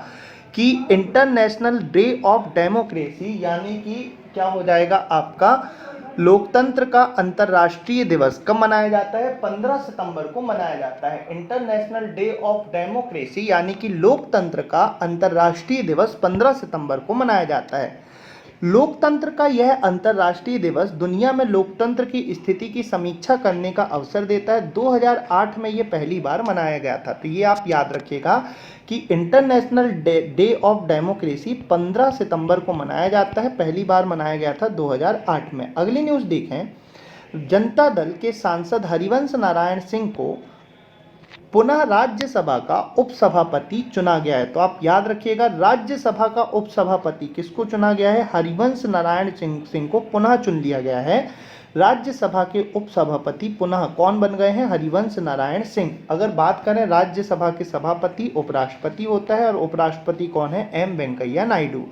कि इंटरनेशनल डे ऑफ डेमोक्रेसी यानी कि क्या हो जाएगा आपका? लोकतंत्र का अंतर्राष्ट्रीय दिवस कब मनाया जाता है? 15 सितंबर को मनाया जाता है। इंटरनेशनल डे ऑफ डेमोक्रेसी यानी कि लोकतंत्र का अंतर्राष्ट्रीय दिवस 15 सितंबर को मनाया जाता है। लोकतंत्र का यह अंतर्राष्ट्रीय दिवस दुनिया में लोकतंत्र की स्थिति की समीक्षा करने का अवसर देता है। 2008 में यह पहली बार मनाया गया था। तो ये आप याद रखिएगा कि इंटरनेशनल डे ऑफ डेमोक्रेसी 15 सितंबर को मनाया जाता है। पहली बार मनाया गया था 2008 में। अगली न्यूज़ देखें, जनता दल के सांसद हरिवंश नारायण सिंह को पुनः राज्यसभा का उपसभापति चुना गया है। तो आप याद रखिएगा, राज्यसभा का उपसभापति किसको चुना गया है? हरिवंश नारायण सिंह को पुनः चुन लिया गया है। राज्यसभा के उपसभापति पुनः कौन बन गए हैं? हरिवंश नारायण सिंह। अगर बात करें राज्यसभा के सभापति उपराष्ट्रपति होता है और उपराष्ट्रपति कौन है? एम वेंकैया नायडू।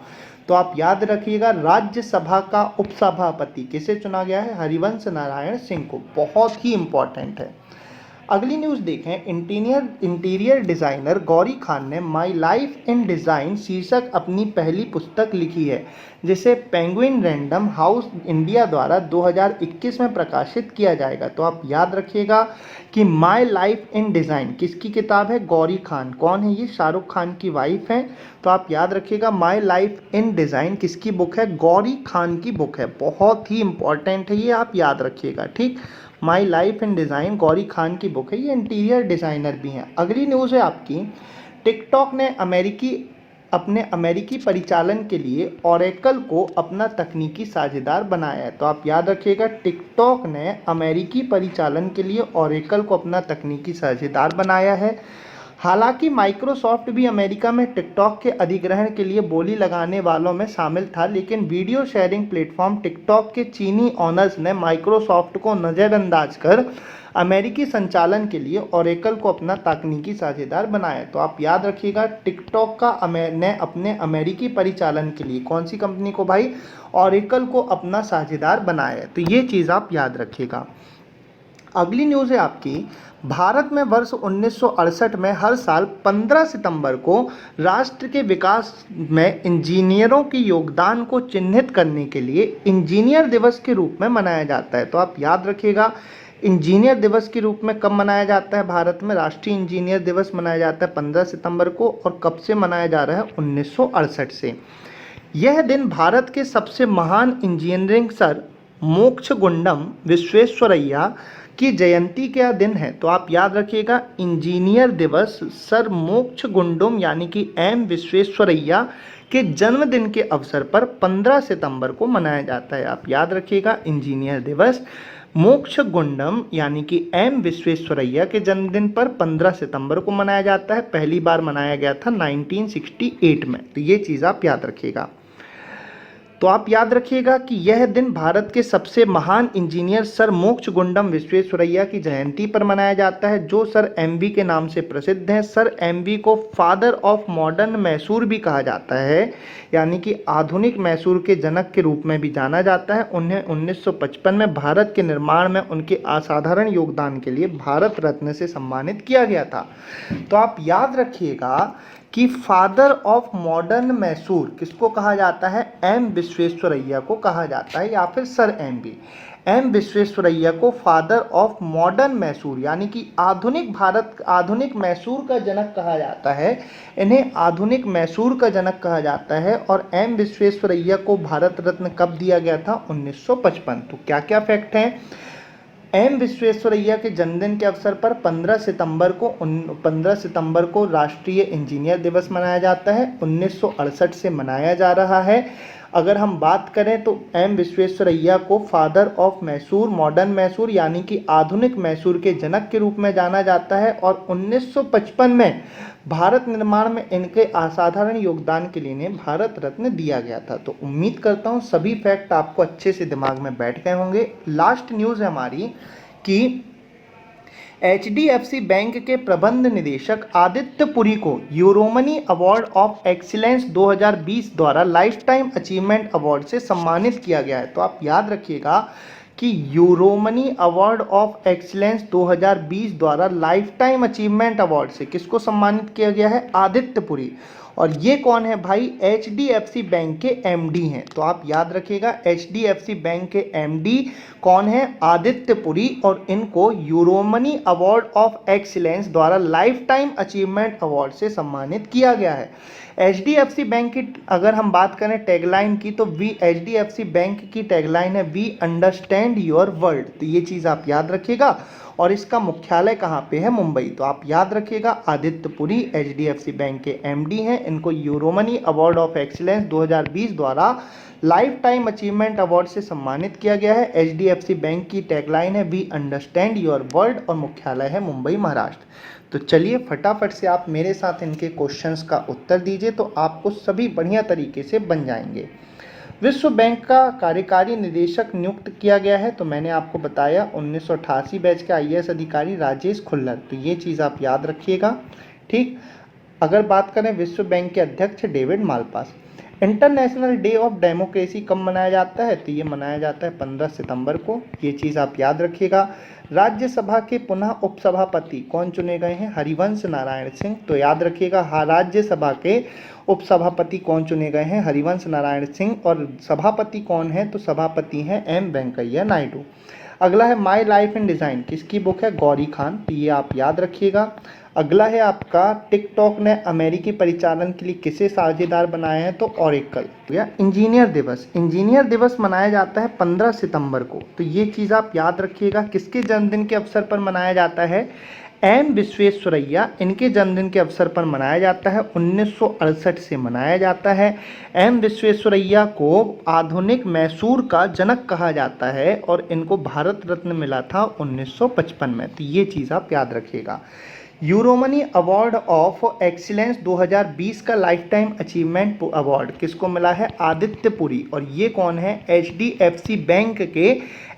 तो आप याद रखिएगा राज्यसभा का उपसभापति किसे चुना गया है? हरिवंश नारायण सिंह को। बहुत ही इंपॉर्टेंट है। अगली न्यूज़ देखें। इंटीरियर डिज़ाइनर गौरी खान ने माई लाइफ इन डिज़ाइन शीर्षक अपनी पहली पुस्तक लिखी है, जिसे पेंगुइन रैंडम हाउस इंडिया द्वारा 2021 में प्रकाशित किया जाएगा। तो आप याद रखिएगा कि माई लाइफ इन डिज़ाइन किसकी किताब है? गौरी खान। कौन है ये? शाहरुख खान की वाइफ हैं। तो आप याद रखिएगा माई लाइफ इन डिज़ाइन किसकी बुक है? गौरी खान की बुक है। बहुत ही इंपॉर्टेंट है ये, आप याद रखिएगा। ठीक, my life in design Gauri Khan की बुक है, ये इंटीरियर डिज़ाइनर भी हैं। अगली न्यूज़ है आपकी, टिकटॉक ने अपने अमेरिकी परिचालन के लिए ओरेकल को अपना तकनीकी साझेदार बनाया है। तो आप याद रखिएगा टिकटॉक ने अमेरिकी परिचालन के लिए ओरेकल को अपना तकनीकी साझेदार बनाया है। हालांकि माइक्रोसॉफ्ट भी अमेरिका में टिकटॉक के अधिग्रहण के लिए बोली लगाने वालों में शामिल था, लेकिन वीडियो शेयरिंग प्लेटफॉर्म टिकटॉक के चीनी ओनर्स ने माइक्रोसॉफ्ट को नज़रअंदाज कर अमेरिकी संचालन के लिए ओरेकल को अपना तकनीकी साझेदार बनाया। तो आप याद रखिएगा टिकटॉक ने अपने अमेरिकी परिचालन के लिए कौन सी कंपनी को भाई? ओरेकल को अपना साझेदार बनाया है। तो ये चीज़ आप याद रखिएगा। अगली न्यूज़ है आपकी, भारत में वर्ष 1968 में हर साल 15 सितंबर को राष्ट्र के विकास में इंजीनियरों के योगदान को चिन्हित करने के लिए इंजीनियर दिवस के रूप में मनाया जाता है। तो आप याद रखिएगा इंजीनियर दिवस के रूप में कब मनाया जाता है? भारत में राष्ट्रीय इंजीनियर दिवस मनाया जाता है 15 सितंबर को। और कब से मनाया जा रहा है? 1968 से। यह दिन भारत के सबसे महान इंजीनियरिंग सर मोक्षगुंडम विश्वेश्वरैया की जयंती का दिन है। तो आप याद रखिएगा इंजीनियर दिवस सर मोक्षगुंडम यानी कि एम विश्वेश्वरैया के जन्मदिन के अवसर पर 15 सितंबर को मनाया जाता है। आप याद रखिएगा इंजीनियर दिवस मोक्षगुंडम यानी कि एम विश्वेश्वरैया के जन्मदिन पर 15 सितंबर को मनाया जाता है। पहली बार मनाया गया था 1968 में। तो ये चीज़ आप याद रखिएगा। तो आप याद रखिएगा कि यह दिन भारत के सबसे महान इंजीनियर सर मोक्षगुंडम विश्वेश्वरैया की जयंती पर मनाया जाता है, जो सर एमवी के नाम से प्रसिद्ध हैं। सर एमवी को फादर ऑफ मॉडर्न मैसूर भी कहा जाता है, यानी कि आधुनिक मैसूर के जनक के रूप में भी जाना जाता है। उन्हें 1955 में भारत के निर्माण में उनके असाधारण योगदान के लिए भारत रत्न से सम्मानित किया गया था। तो आप याद रखिएगा कि फादर ऑफ मॉडर्न मैसूर किसको कहा जाता है? एम विश्वेश्वरैया को कहा जाता है, या फिर सर एम विश्वेश्वरैया को फादर ऑफ मॉडर्न मैसूर यानी कि आधुनिक मैसूर का जनक कहा जाता है। इन्हें आधुनिक मैसूर का जनक कहा जाता है। और एम विश्वेश्वरैया को भारत रत्न कब दिया गया था? 1955। तो क्या क्या फैक्ट हैं? एम विश्वेश्वरैया के जन्मदिन के अवसर पर 15 सितंबर को राष्ट्रीय इंजीनियर दिवस मनाया जाता है। 1968 से मनाया जा रहा है। अगर हम बात करें तो एम विश्वेश्वरैया को father of Mysore modern Mysore यानी कि आधुनिक मैसूर के जनक के रूप में जाना जाता है। और 1955 में भारत निर्माण में इनके असाधारण योगदान के लिए इन्हें भारत रत्न दिया गया था। तो उम्मीद करता हूँ सभी फैक्ट आपको अच्छे से दिमाग में बैठ गए होंगे। लास्ट न्यूज़ है हमारी कि HDFC बैंक के प्रबंध निदेशक आदित्य पुरी को यूरोमनी अवार्ड ऑफ एक्सीलेंस 2020 द्वारा लाइफ टाइम अचीवमेंट अवार्ड से सम्मानित किया गया है। तो आप याद रखिएगा कि यूरोमनी अवार्ड ऑफ एक्सीलेंस 2020 द्वारा लाइफ टाइम अचीवमेंट अवार्ड से किसको सम्मानित किया गया है? आदित्य पुरी। और ये कौन है भाई? HDFC बैंक के MD हैं। तो आप याद रखिएगा HDFC बैंक के MD कौन है? आदित्य पुरी। और इनको यूरोमनी अवार्ड ऑफ एक्सीलेंस द्वारा लाइफ टाइम अचीवमेंट अवार्ड से सम्मानित किया गया है। HDFC बैंक की अगर हम बात करें टैगलाइन की तो HDFC बैंक की टैगलाइन है वी अंडरस्टैंड योर वर्ल्ड। तो ये चीज़ आप याद रखिएगा। और इसका मुख्यालय कहाँ पे है? मुंबई। तो आप याद रखिएगा आदित्य पुरी HDFC बैंक के MD हैं। इनको यूरोमनी अवार्ड ऑफ एक्सीलेंस 2020 द्वारा लाइफ टाइम अचीवमेंट अवार्ड से सम्मानित किया गया है। HDFC बैंक की टैगलाइन है वी अंडरस्टैंड योर वर्ल्ड और मुख्यालय है मुंबई महाराष्ट्र। तो चलिए फटाफट से आप मेरे साथ इनके क्वेश्चंस का उत्तर दीजिए, तो आपको सभी बढ़िया तरीके से बन जाएंगे। विश्व बैंक का कार्यकारी निदेशक नियुक्त किया गया है, तो मैंने आपको बताया 1988 बैच के IAS अधिकारी राजेश खुल्लर। तो ये चीज़ आप याद रखिएगा। ठीक, अगर बात करें विश्व बैंक के अध्यक्ष David Malpass. International day of democracy कब मनाया जाता है? तो ये मनाया जाता है 15 सितंबर को। ये चीज़ आप याद रखिएगा। राज्यसभा के पुनः उपसभापति कौन चुने गए हैं? हरिवंश नारायण सिंह। तो याद रखिएगा, हाँ, राज्यसभा के उपसभापति कौन चुने गए हैं? हरिवंश नारायण सिंह। और सभापति कौन है? तो सभापति हैं एम वेंकैया नायडू। अगला है माई लाइफ इन डिज़ाइन, किसकी बुक है? गौरी खान। तो ये आप याद रखिएगा। अगला है आपका टिकटॉक ने अमेरिकी परिचालन के लिए किसे साझेदार बनाया है? तो ओरेकल। या इंजीनियर दिवस मनाया जाता है 15 सितंबर को। तो ये चीज़ आप याद रखिएगा। किसके जन्मदिन के अवसर पर मनाया जाता है? एम विश्वेश्वरैया, इनके जन्मदिन के अवसर पर मनाया जाता है। 1968 से मनाया जाता है। एम विश्वेश्वरैया को आधुनिक मैसूर का जनक कहा जाता है और इनको भारत रत्न मिला था 1955 में। तो ये चीज़ आप याद रखिएगा। यूरोमनी अवार्ड ऑफ एक्सीलेंस 2020 का लाइफ टाइम अचीवमेंट अवार्ड किसको मिला है? आदित्य पुरी। और ये कौन है? HDFC बैंक के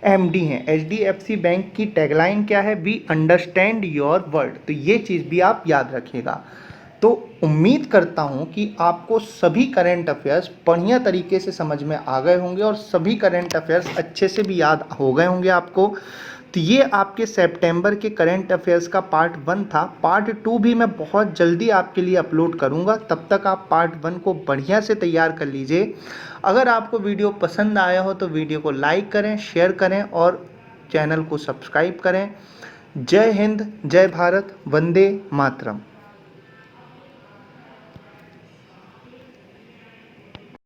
MD हैं। HDFC बैंक की टैगलाइन क्या है? We understand your world. तो ये चीज़ भी आप याद रखिएगा। तो उम्मीद करता हूँ कि आपको सभी करंट अफेयर्स बढ़िया तरीके से समझ में आ गए होंगे और सभी करंट अफेयर्स अच्छे से भी याद हो गए होंगे आपको। तो ये आपके सितंबर के करंट अफेयर्स का पार्ट 1 था। पार्ट 2 भी मैं बहुत जल्दी आपके लिए अपलोड करूँगा। तब तक आप पार्ट 1 को बढ़िया से तैयार कर लीजिए। अगर आपको वीडियो पसंद आया हो तो वीडियो को लाइक करें, शेयर करें और चैनल को सब्सक्राइब करें। जय हिंद, जय भारत, वंदे मातरम।